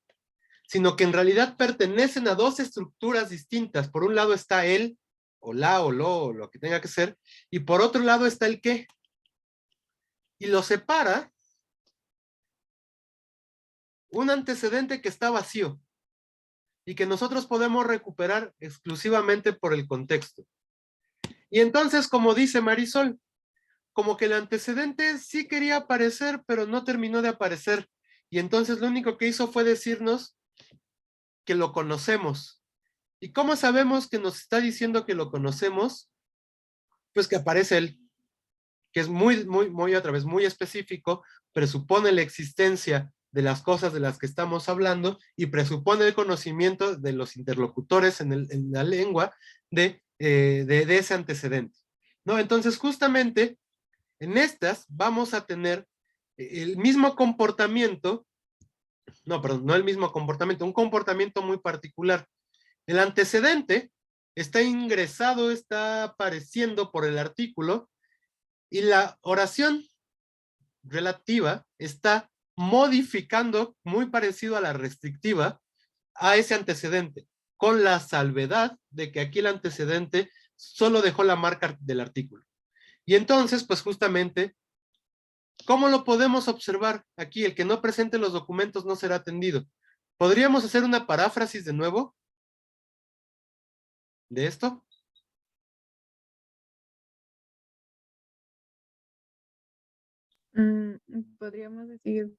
sino que en realidad pertenecen a dos estructuras distintas. Por un lado está el, o la, o lo que tenga que ser, y por otro lado está el qué. Y lo separa un antecedente que está vacío y que nosotros podemos recuperar exclusivamente por el contexto. Y entonces, como dice Marisol, como que el antecedente sí quería aparecer, pero no terminó de aparecer. Y entonces lo único que hizo fue decirnos que lo conocemos. ¿Y cómo sabemos que nos está diciendo que lo conocemos? Pues que aparece él, que es muy otra vez, muy específico, presupone la existencia de las cosas de las que estamos hablando y presupone el conocimiento de los interlocutores en la lengua de ese antecedente, ¿no? Entonces, justamente, en estas vamos a tener el mismo comportamiento, no, perdón, no el mismo comportamiento, un comportamiento muy particular. El antecedente está ingresado, está apareciendo por el artículo, y la oración relativa está modificando, muy parecido a la restrictiva, a ese antecedente, con la salvedad de que aquí el antecedente solo dejó la marca del artículo. Y entonces, pues justamente, ¿cómo lo podemos observar aquí? El que no presente los documentos no será atendido. ¿Podríamos hacer una paráfrasis de nuevo de esto? Podríamos decir,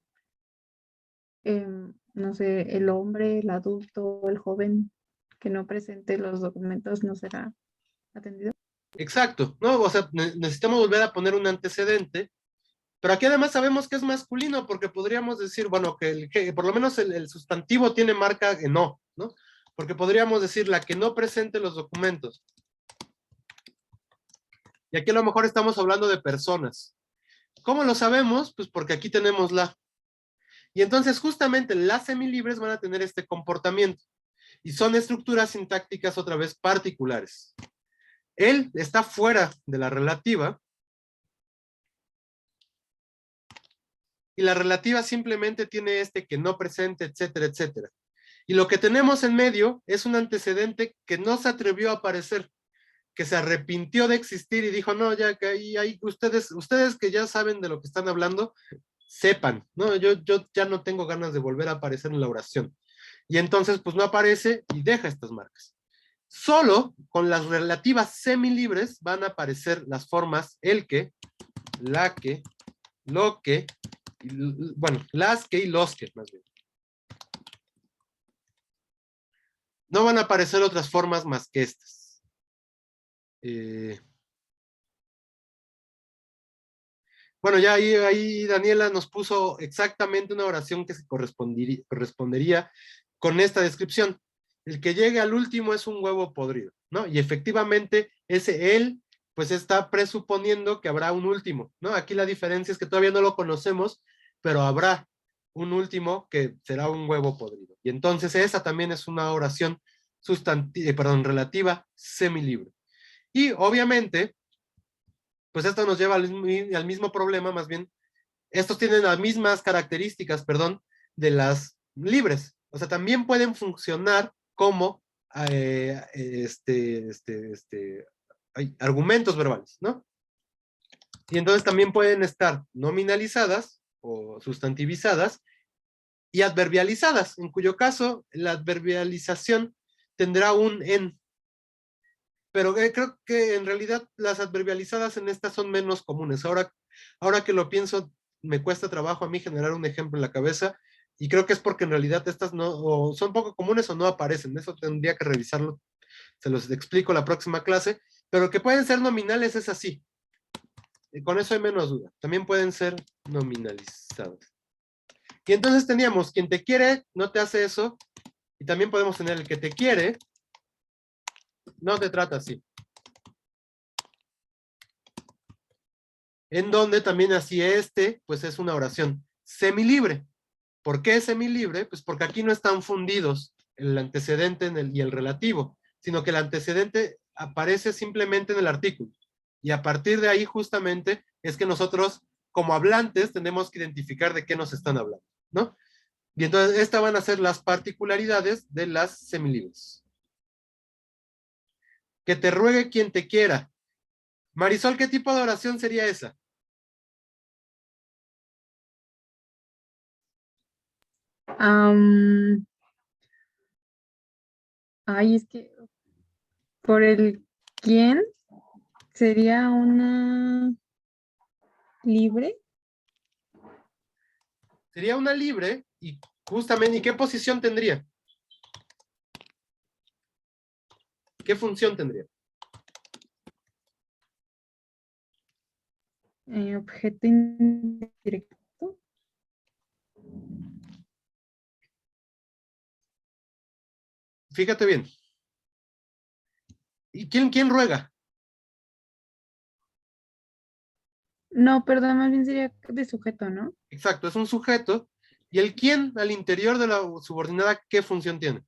no sé, el hombre, el adulto, el joven que no presente los documentos no será atendido. Exacto, ¿no? O sea, necesitamos volver a poner un antecedente, pero aquí además sabemos que es masculino, porque podríamos decir, bueno, que por lo menos el sustantivo tiene marca en no, ¿no? Porque podríamos decir la que no presente los documentos. Y aquí a lo mejor estamos hablando de personas. ¿Cómo lo sabemos? Pues porque aquí tenemos la. Y entonces justamente las semilibres van a tener este comportamiento. Y son estructuras sintácticas otra vez particulares. Él está fuera de la relativa. Y la relativa simplemente tiene este que no presente, etcétera, etcétera. Y lo que tenemos en medio es un antecedente que no se atrevió a aparecer, que se arrepintió de existir y dijo, no, ya que ahí ustedes que ya saben de lo que están hablando, sepan, ¿no? Yo ya no tengo ganas de volver a aparecer en la oración. Y entonces, pues no aparece y deja estas marcas. Solo con las relativas semilibres van a aparecer las formas el que, la que, lo que, bueno, las que y los que, más bien. No van a aparecer otras formas más que estas. Bueno, ya ahí Daniela nos puso exactamente una oración que se correspondería con esta descripción. El que llegue al último es un huevo podrido, ¿no? Y efectivamente ese él, pues está presuponiendo que habrá un último, ¿no? Aquí la diferencia es que todavía no lo conocemos, pero habrá un último que será un huevo podrido. Y entonces esa también es una oración relativa semilibre. Y obviamente, pues esto nos lleva al mismo problema, más bien, estos tienen las mismas características, perdón, de las libres. O sea, también pueden funcionar como argumentos verbales, ¿no? Y entonces también pueden estar nominalizadas o sustantivizadas y adverbializadas, en cuyo caso la adverbialización tendrá un en. Pero creo que en realidad las adverbializadas en estas son menos comunes. Ahora que lo pienso, me cuesta trabajo a mí generar un ejemplo en la cabeza Y creo que es porque en realidad estas no, o son poco comunes o no aparecen. Eso tendría que revisarlo. Se los explico la próxima clase. Pero que pueden ser nominales es así. Y con eso hay menos duda. También pueden ser nominalizadas. Y entonces teníamos quien te quiere, no te hace eso. Y también podemos tener el que te quiere, no te trata así. En donde también así pues es una oración semilibre. ¿Por qué semilibre? Pues porque aquí no están fundidos el antecedente y el relativo, sino que el antecedente aparece simplemente en el artículo. Y a partir de ahí justamente es que nosotros, como hablantes, tenemos que identificar de qué nos están hablando, ¿no? Y entonces estas van a ser las particularidades de las semilibres. Que te ruegue quien te quiera. Marisol, ¿qué tipo de oración sería esa? Ay, es que por el quién sería una libre. Sería una libre y justamente, ¿y qué posición tendría? ¿Qué función tendría? Objeto indirecto. Fíjate bien. ¿Y quién ruega? No, perdón, más bien sería de sujeto, ¿no? Exacto, es un sujeto. ¿Y el quién al interior de la subordinada qué función tiene?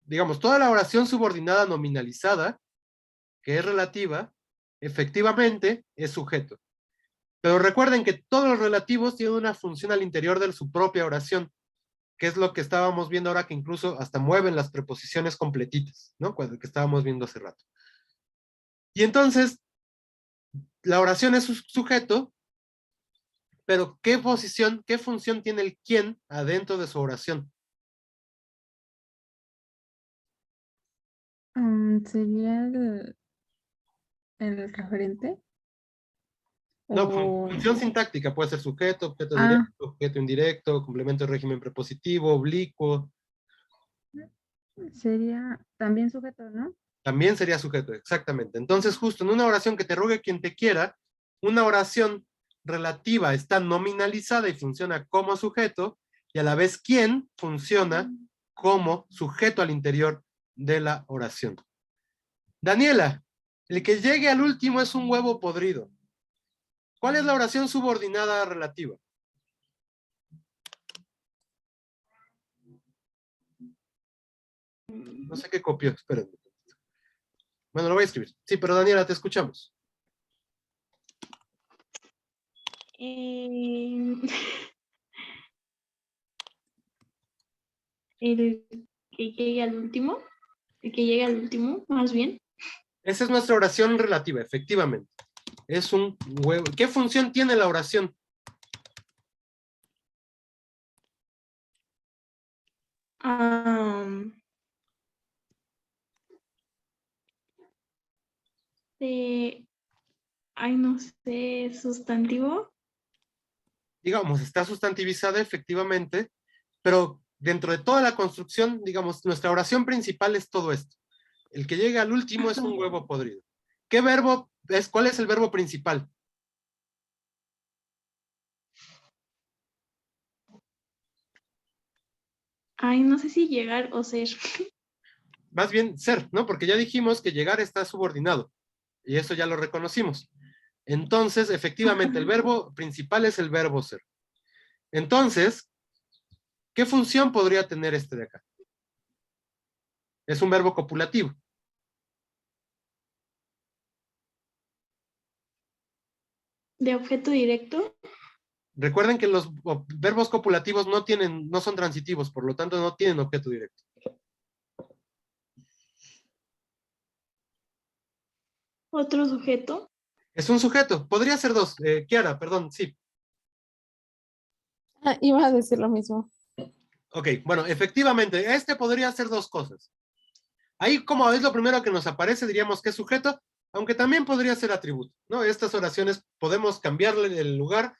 Digamos, toda la oración subordinada nominalizada, que es relativa, efectivamente es sujeto. Pero recuerden que todos los relativos tienen una función al interior de su propia oración, que es lo que estábamos viendo ahora, que incluso hasta mueven las preposiciones completitas, ¿no? Que estábamos viendo hace rato. Y entonces, la oración es sujeto, pero ¿qué posición, qué función tiene el quién adentro de su oración? Sería el referente. No, O... función sintáctica puede ser sujeto, objeto Ah, directo, objeto indirecto, complemento de régimen prepositivo, oblicuo. sería también sujeto, ¿no? También sería sujeto, exactamente. Entonces, justo en una oración que te ruegue quien te quiera, una oración relativa está nominalizada y funciona como sujeto, y a la vez quien funciona como sujeto al interior de la oración. Daniela, el que llegue al último es un huevo podrido. ¿Cuál es la oración subordinada relativa? No sé qué copió, espérenme. Bueno, lo voy a escribir. Sí, pero Daniela, te escuchamos. El que llegue al último, más bien. Esa es nuestra oración relativa, efectivamente. Es un huevo. ¿Qué función tiene la oración? No sé, sustantivo. Digamos, está sustantivizada efectivamente, pero dentro de toda la construcción, digamos, nuestra oración principal es todo esto. El que llega al último es un huevo podrido. ¿Qué verbo es? ¿Cuál es el verbo principal? No sé si llegar o ser. Más bien ser, ¿no? Porque ya dijimos que llegar está subordinado. Y eso ya lo reconocimos. Entonces, efectivamente, el verbo principal es el verbo ser. Entonces, ¿qué función podría tener este de acá? Es un verbo copulativo. De objeto directo. Recuerden que los verbos copulativos no son transitivos, por lo tanto no tienen objeto directo. Otro sujeto. Es un sujeto, podría ser dos. Kiara, perdón, sí. Iba a decir lo mismo. Ok, bueno, efectivamente, este podría hacer dos cosas. Ahí, como es lo primero que nos aparece, diríamos que es sujeto, aunque también podría ser atributo, ¿no? Estas oraciones podemos cambiarle el lugar.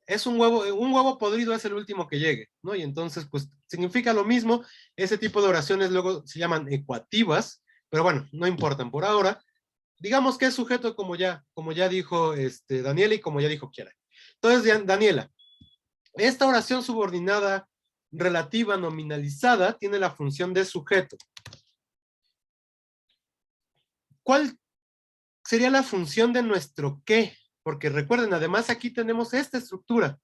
Es un huevo podrido es el último que llegue, ¿no? Y entonces, pues, significa lo mismo. Ese tipo de oraciones luego se llaman ecuativas, pero bueno, no importan por ahora. Digamos que es sujeto como ya dijo Daniela y como ya dijo Kiara. Entonces, Daniela, esta oración subordinada relativa nominalizada tiene la función de sujeto. ¿Cuál sería la función de nuestro qué? Porque recuerden, además aquí tenemos esta estructura.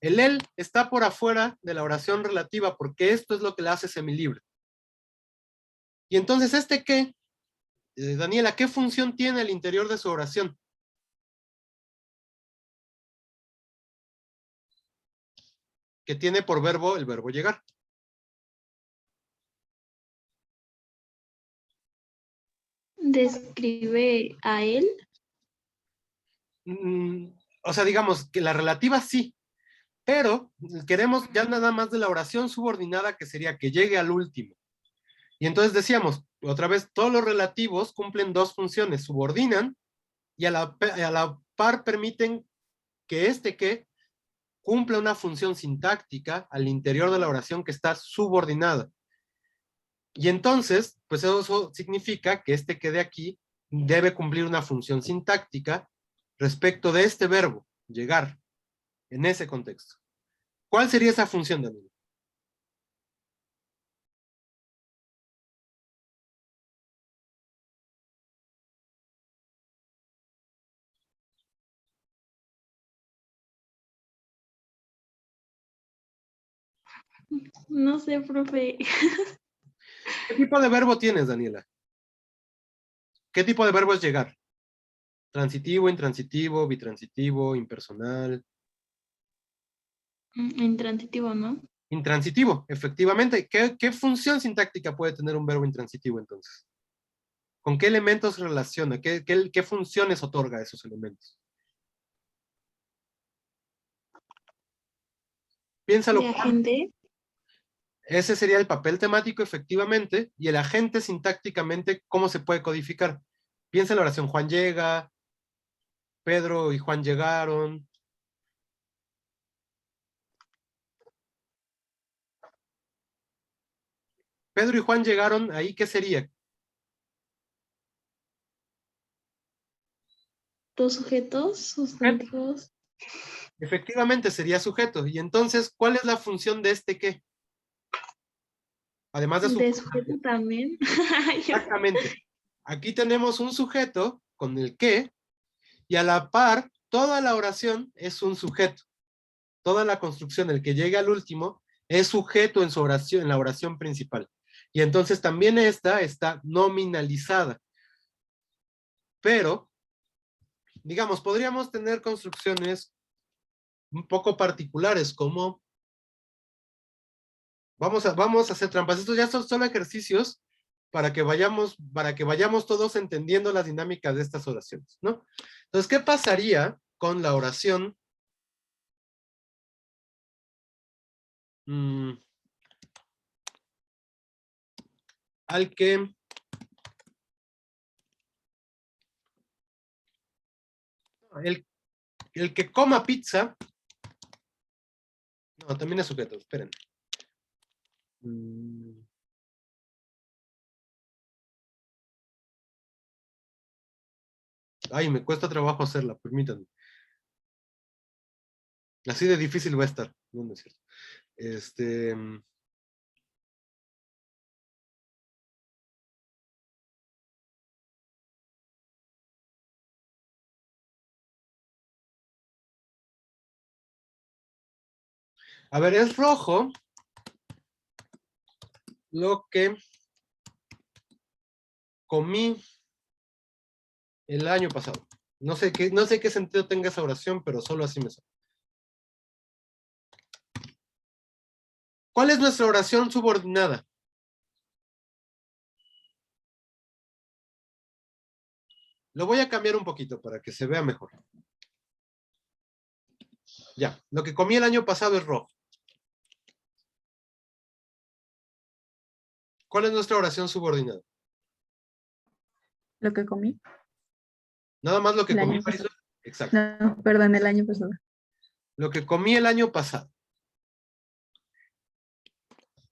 El él está por afuera de la oración relativa porque esto es lo que la hace semilibre. Y entonces este qué, Daniela, ¿qué función tiene al interior de su oración? Que tiene por verbo el verbo llegar. Describe a él. O sea, digamos que la relativa sí, pero queremos ya nada más de la oración subordinada que sería que llegue al último. Y entonces decíamos, otra vez, todos los relativos cumplen dos funciones, subordinan y a la par permiten que este que cumpla una función sintáctica al interior de la oración que está subordinada. Y entonces, pues eso significa que este que de aquí debe cumplir una función sintáctica respecto de este verbo, llegar, en ese contexto. ¿Cuál sería esa función, Daniel? No sé, profe. ¿Qué tipo de verbo tienes, Daniela? ¿Qué tipo de verbo es llegar? Transitivo, intransitivo, bitransitivo, impersonal. Intransitivo, ¿no? Intransitivo, efectivamente. ¿Qué función sintáctica puede tener un verbo intransitivo entonces? ¿Con qué elementos se relaciona? ¿Qué funciones otorga a esos elementos? Piénsalo. De agente. Ese sería el papel temático, efectivamente, y el agente sintácticamente, ¿cómo se puede codificar? Piensa en la oración Juan llega, Pedro y Juan llegaron. Pedro y Juan llegaron, ¿ahí qué sería? Dos sujetos, sustantivos. Efectivamente, sería sujeto. Y entonces, ¿cuál es la función de este qué? Además de su... De sujeto también. Exactamente. Aquí tenemos un sujeto con el qué, y a la par, toda la oración es un sujeto. Toda la construcción, el que llega al último, es sujeto en su oración, en la oración principal. Y entonces también esta está nominalizada. Pero, digamos, podríamos tener construcciones un poco particulares, como vamos a hacer trampas. Estos ya son ejercicios para que vayamos todos entendiendo las dinámicas de estas oraciones, ¿no? Entonces, ¿qué pasaría con la oración? Al que el que coma pizza, no, también es sujeto, esperen. Ay, me cuesta trabajo hacerla, permítanme. Así de difícil va a estar, no es cierto. A ver, es rojo lo que comí el año pasado. No sé qué sentido tenga esa oración, pero solo así me sale. ¿Cuál es nuestra oración subordinada? Lo voy a cambiar un poquito para que se vea mejor. Ya, lo que comí el año pasado es rojo. ¿Cuál es nuestra oración subordinada? Lo que comí. Nada más lo que El comí, año pasado. Marisol. Exacto. No, perdón, el año pasado. Lo que comí el año pasado.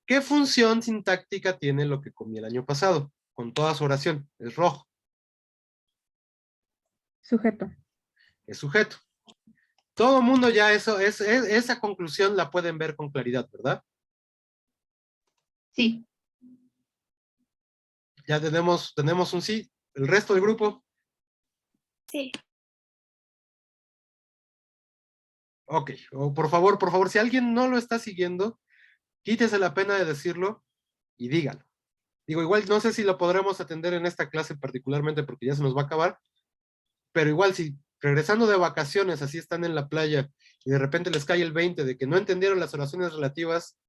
¿Qué función sintáctica tiene lo que comí el año pasado? Con toda su oración. Es rojo. Sujeto. Es sujeto. Todo mundo ya esa conclusión la pueden ver con claridad, ¿verdad? Sí. Ya tenemos un sí. El resto del grupo. Sí. Ok. O por favor, si alguien no lo está siguiendo, quítese la pena de decirlo y dígalo. Digo, igual no sé si lo podremos atender en esta clase particularmente porque ya se nos va a acabar, pero igual si regresando de vacaciones, así están en la playa y de repente les cae el 20 de que no entendieron las oraciones relativas,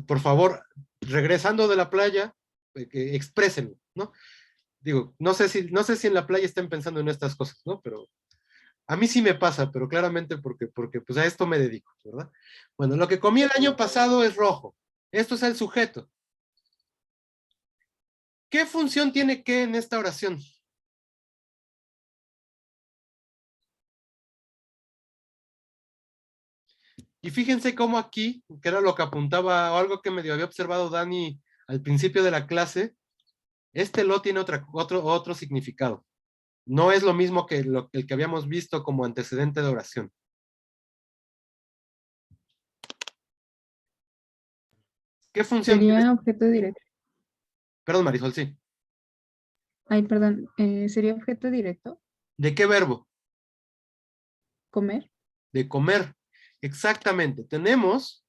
por favor, regresando de la playa, que exprésenlo, ¿no? Digo, no sé si en la playa estén pensando en estas cosas, ¿no? Pero a mí sí me pasa, pero claramente porque pues a esto me dedico, ¿verdad? Bueno, lo que comí el año pasado es rojo. Esto es el sujeto. ¿Qué función tiene que en esta oración? Y fíjense cómo aquí, que era lo que apuntaba, o algo que medio había observado Dani al principio de la clase, este lo tiene otro significado. No es lo mismo que el que habíamos visto como antecedente de oración. ¿Qué función tiene? Sería objeto directo. Perdón, Marisol, sí. Ay, perdón. Sería objeto directo. ¿De qué verbo? Comer. De comer. Exactamente. Tenemos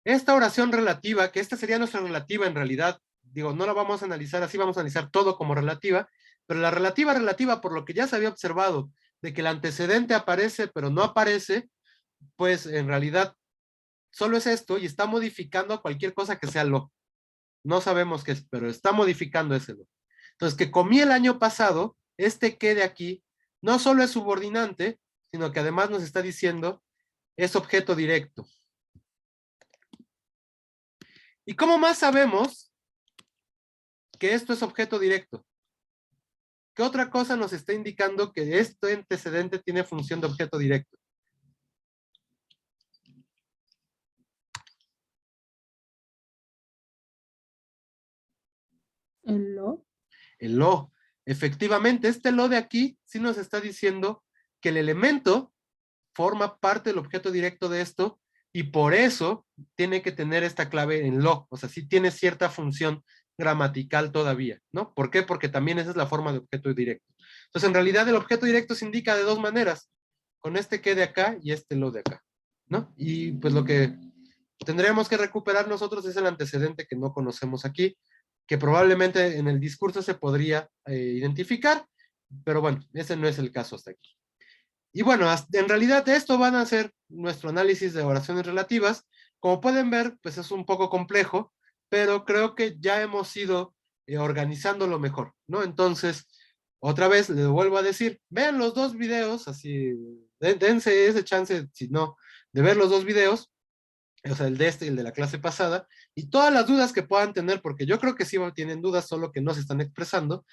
esta oración relativa, que esta sería nuestra relativa en realidad. Digo, no la vamos a analizar así, vamos a analizar todo como relativa, pero la relativa, por lo que ya se había observado, de que el antecedente aparece, pero no aparece, pues en realidad solo es esto y está modificando cualquier cosa que sea lo. No sabemos qué es, pero está modificando ese lo. Entonces, que comí el año pasado, este que de aquí, no solo es subordinante, sino que además nos está diciendo, es objeto directo. ¿Y cómo más sabemos que esto es objeto directo? ¿Qué otra cosa nos está indicando que este antecedente tiene función de objeto directo? El lo. El lo. Efectivamente, este lo de aquí sí nos está diciendo que el elemento forma parte del objeto directo de esto y por eso tiene que tener esta clave en lo. O sea, sí tiene cierta función gramatical todavía, ¿no? ¿Por qué? Porque también esa es la forma de objeto directo. Entonces, en realidad el objeto directo se indica de dos maneras, con este que de acá y este lo de acá, ¿no? Y pues lo que tendríamos que recuperar nosotros es el antecedente que no conocemos aquí, que probablemente en el discurso se podría identificar, pero bueno, ese no es el caso hasta aquí. Y bueno, en realidad esto van a ser nuestro análisis de oraciones relativas. Como pueden ver, pues es un poco complejo, pero creo que ya hemos ido organizándolo mejor, ¿no? Entonces, otra vez les vuelvo a decir, vean los dos videos, así, dense ese chance, si no, de ver los dos videos, o sea, el de este y el de la clase pasada, y todas las dudas que puedan tener, porque yo creo que sí tienen dudas, solo que no se están expresando,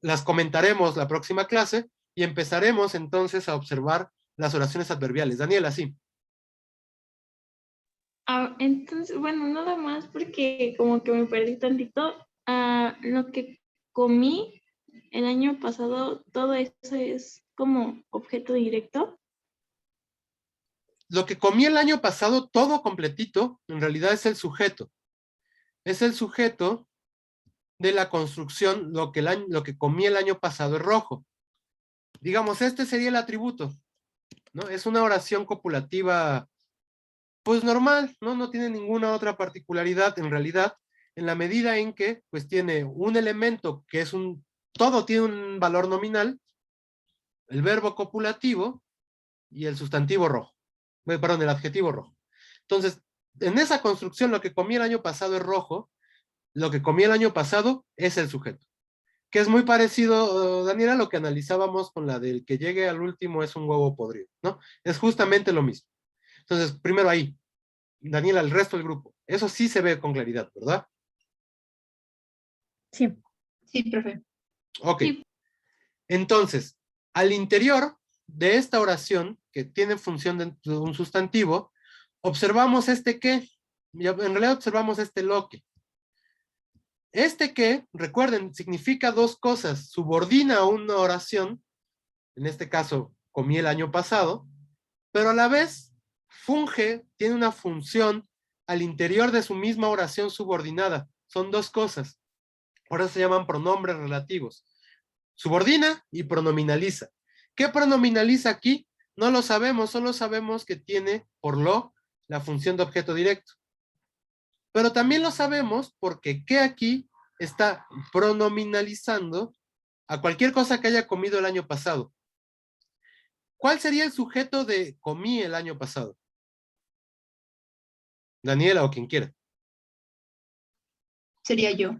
las comentaremos la próxima clase, y empezaremos entonces a observar las oraciones adverbiales. Daniela, sí. Entonces, bueno, nada más porque como que me perdí tantito. Lo que comí el año pasado, todo eso es como objeto directo. Lo que comí el año pasado, todo completito, en realidad es el sujeto. Es el sujeto de la construcción, lo que comí el año pasado es rojo. Digamos, este sería el atributo, ¿no? Es una oración copulativa, pues normal, ¿no? No tiene ninguna otra particularidad en realidad, en la medida en que, pues tiene un elemento que es todo tiene un valor nominal, el verbo copulativo y el sustantivo rojo. Perdón, el adjetivo rojo. Entonces, en esa construcción, lo que comí el año pasado es rojo, lo que comí el año pasado es el sujeto. que es muy parecido, Daniela, a lo que analizábamos con la del que llegue al último es un huevo podrido, ¿no? Es justamente lo mismo. Entonces, primero ahí, Daniela, el resto del grupo. Eso sí se ve con claridad, ¿verdad? Sí. Sí, profe. Ok. Sí. Entonces, al interior de esta oración, que tiene función de un sustantivo, observamos este que, en realidad observamos este lo que. Este que, recuerden, significa dos cosas. Subordina una oración, en este caso, comí el año pasado, pero a la vez funge, tiene una función al interior de su misma oración subordinada. Son dos cosas. Por eso se llaman pronombres relativos. Subordina y pronominaliza. ¿Qué pronominaliza aquí? No lo sabemos, solo sabemos que tiene por lo la función de objeto directo. Pero también lo sabemos porque que aquí está pronominalizando a cualquier cosa que haya comido el año pasado. ¿Cuál sería el sujeto de comí el año pasado? Daniela o quien quiera. Sería yo.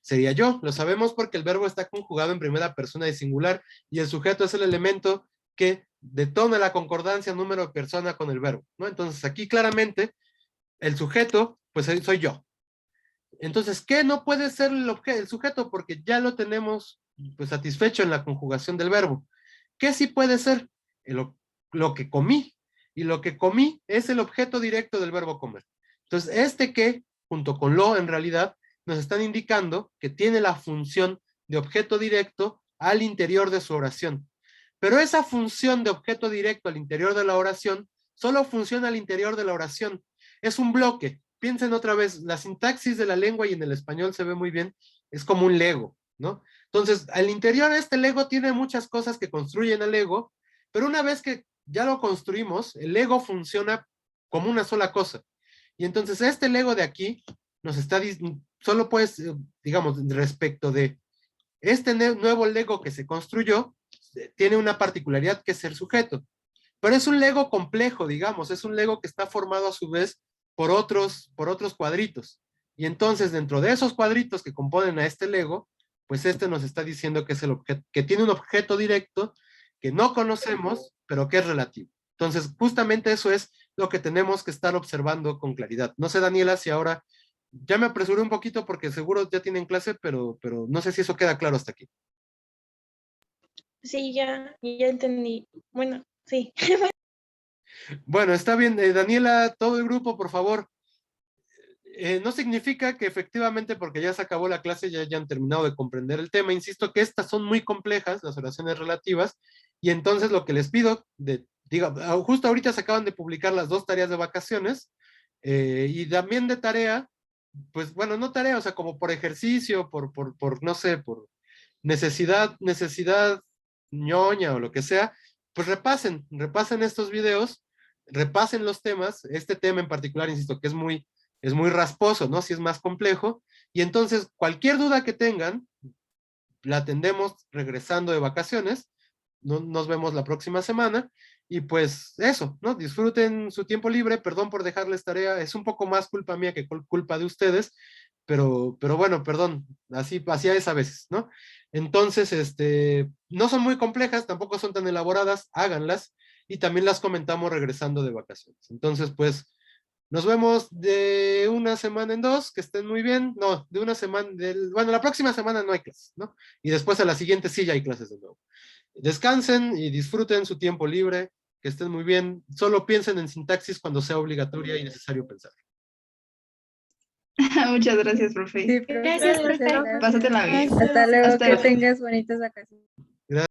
Sería yo. Lo sabemos porque el verbo está conjugado en primera persona de singular y el sujeto es el elemento que detona la concordancia número de persona con el verbo, ¿no? Entonces aquí claramente el sujeto, pues soy yo. Entonces, ¿qué no puede ser el sujeto? Porque ya lo tenemos pues satisfecho en la conjugación del verbo. ¿Qué sí puede ser? Lo que comí. Y lo que comí es el objeto directo del verbo comer. Entonces, este que, junto con lo, en realidad, nos están indicando que tiene la función de objeto directo al interior de su oración. Pero esa función de objeto directo al interior de la oración solo funciona al interior de la oración. Es un bloque. Piensen otra vez, la sintaxis de la lengua y en el español se ve muy bien, es como un Lego, ¿no? Entonces, al interior de este Lego tiene muchas cosas que construyen al Lego, pero una vez que ya lo construimos, el Lego funciona como una sola cosa. Y entonces este Lego de aquí nos está, solo pues, digamos, respecto de este nuevo Lego que se construyó, tiene una particularidad que es el sujeto. Pero es un Lego complejo, digamos, es un Lego que está formado a su vez por otros cuadritos. Y entonces dentro de esos cuadritos que componen a este Lego, pues este nos está diciendo que es el objeto, que tiene un objeto directo que no conocemos, pero que es relativo. Entonces, justamente eso es lo que tenemos que estar observando con claridad. No sé, Daniela, si ahora ya me apresuré un poquito porque seguro ya tienen clase, pero no sé si eso queda claro hasta aquí. Sí, ya entendí. Bueno, sí. Bueno, está bien. Daniela, todo el grupo, por favor. No significa que efectivamente, porque ya se acabó la clase, ya hayan terminado de comprender el tema. Insisto que estas son muy complejas, las oraciones relativas, y entonces lo que les pido, justo ahorita se acaban de publicar las 2 tareas de vacaciones, y también de tarea, pues bueno, no tarea, o sea, como por ejercicio, no sé, por necesidad ñoña o lo que sea, pues repasen estos videos, repasen los temas, este tema en particular, insisto, que es muy rasposo, ¿no? Si es más complejo, y entonces cualquier duda que tengan, la atendemos regresando de vacaciones, nos vemos la próxima semana, y pues eso, ¿no? Disfruten su tiempo libre, perdón por dejarles tarea, es un poco más culpa mía que culpa de ustedes, pero bueno, perdón, así es a veces, ¿no? Entonces, no son muy complejas, tampoco son tan elaboradas, háganlas, y también las comentamos regresando de vacaciones. Entonces, pues, nos vemos de una semana en 2, que estén muy bien. No, de una semana, bueno, la próxima semana no hay clases, ¿no? Y después a la siguiente sí ya hay clases de nuevo. Descansen y disfruten su tiempo libre, que estén muy bien. Solo piensen en sintaxis cuando sea obligatoria y necesario pensar. Muchas gracias, profe. Sí, profe. Gracias, profe. Gracias. Pásatela bien. Hasta luego, Hasta que luego. tengas bonitas vacaciones.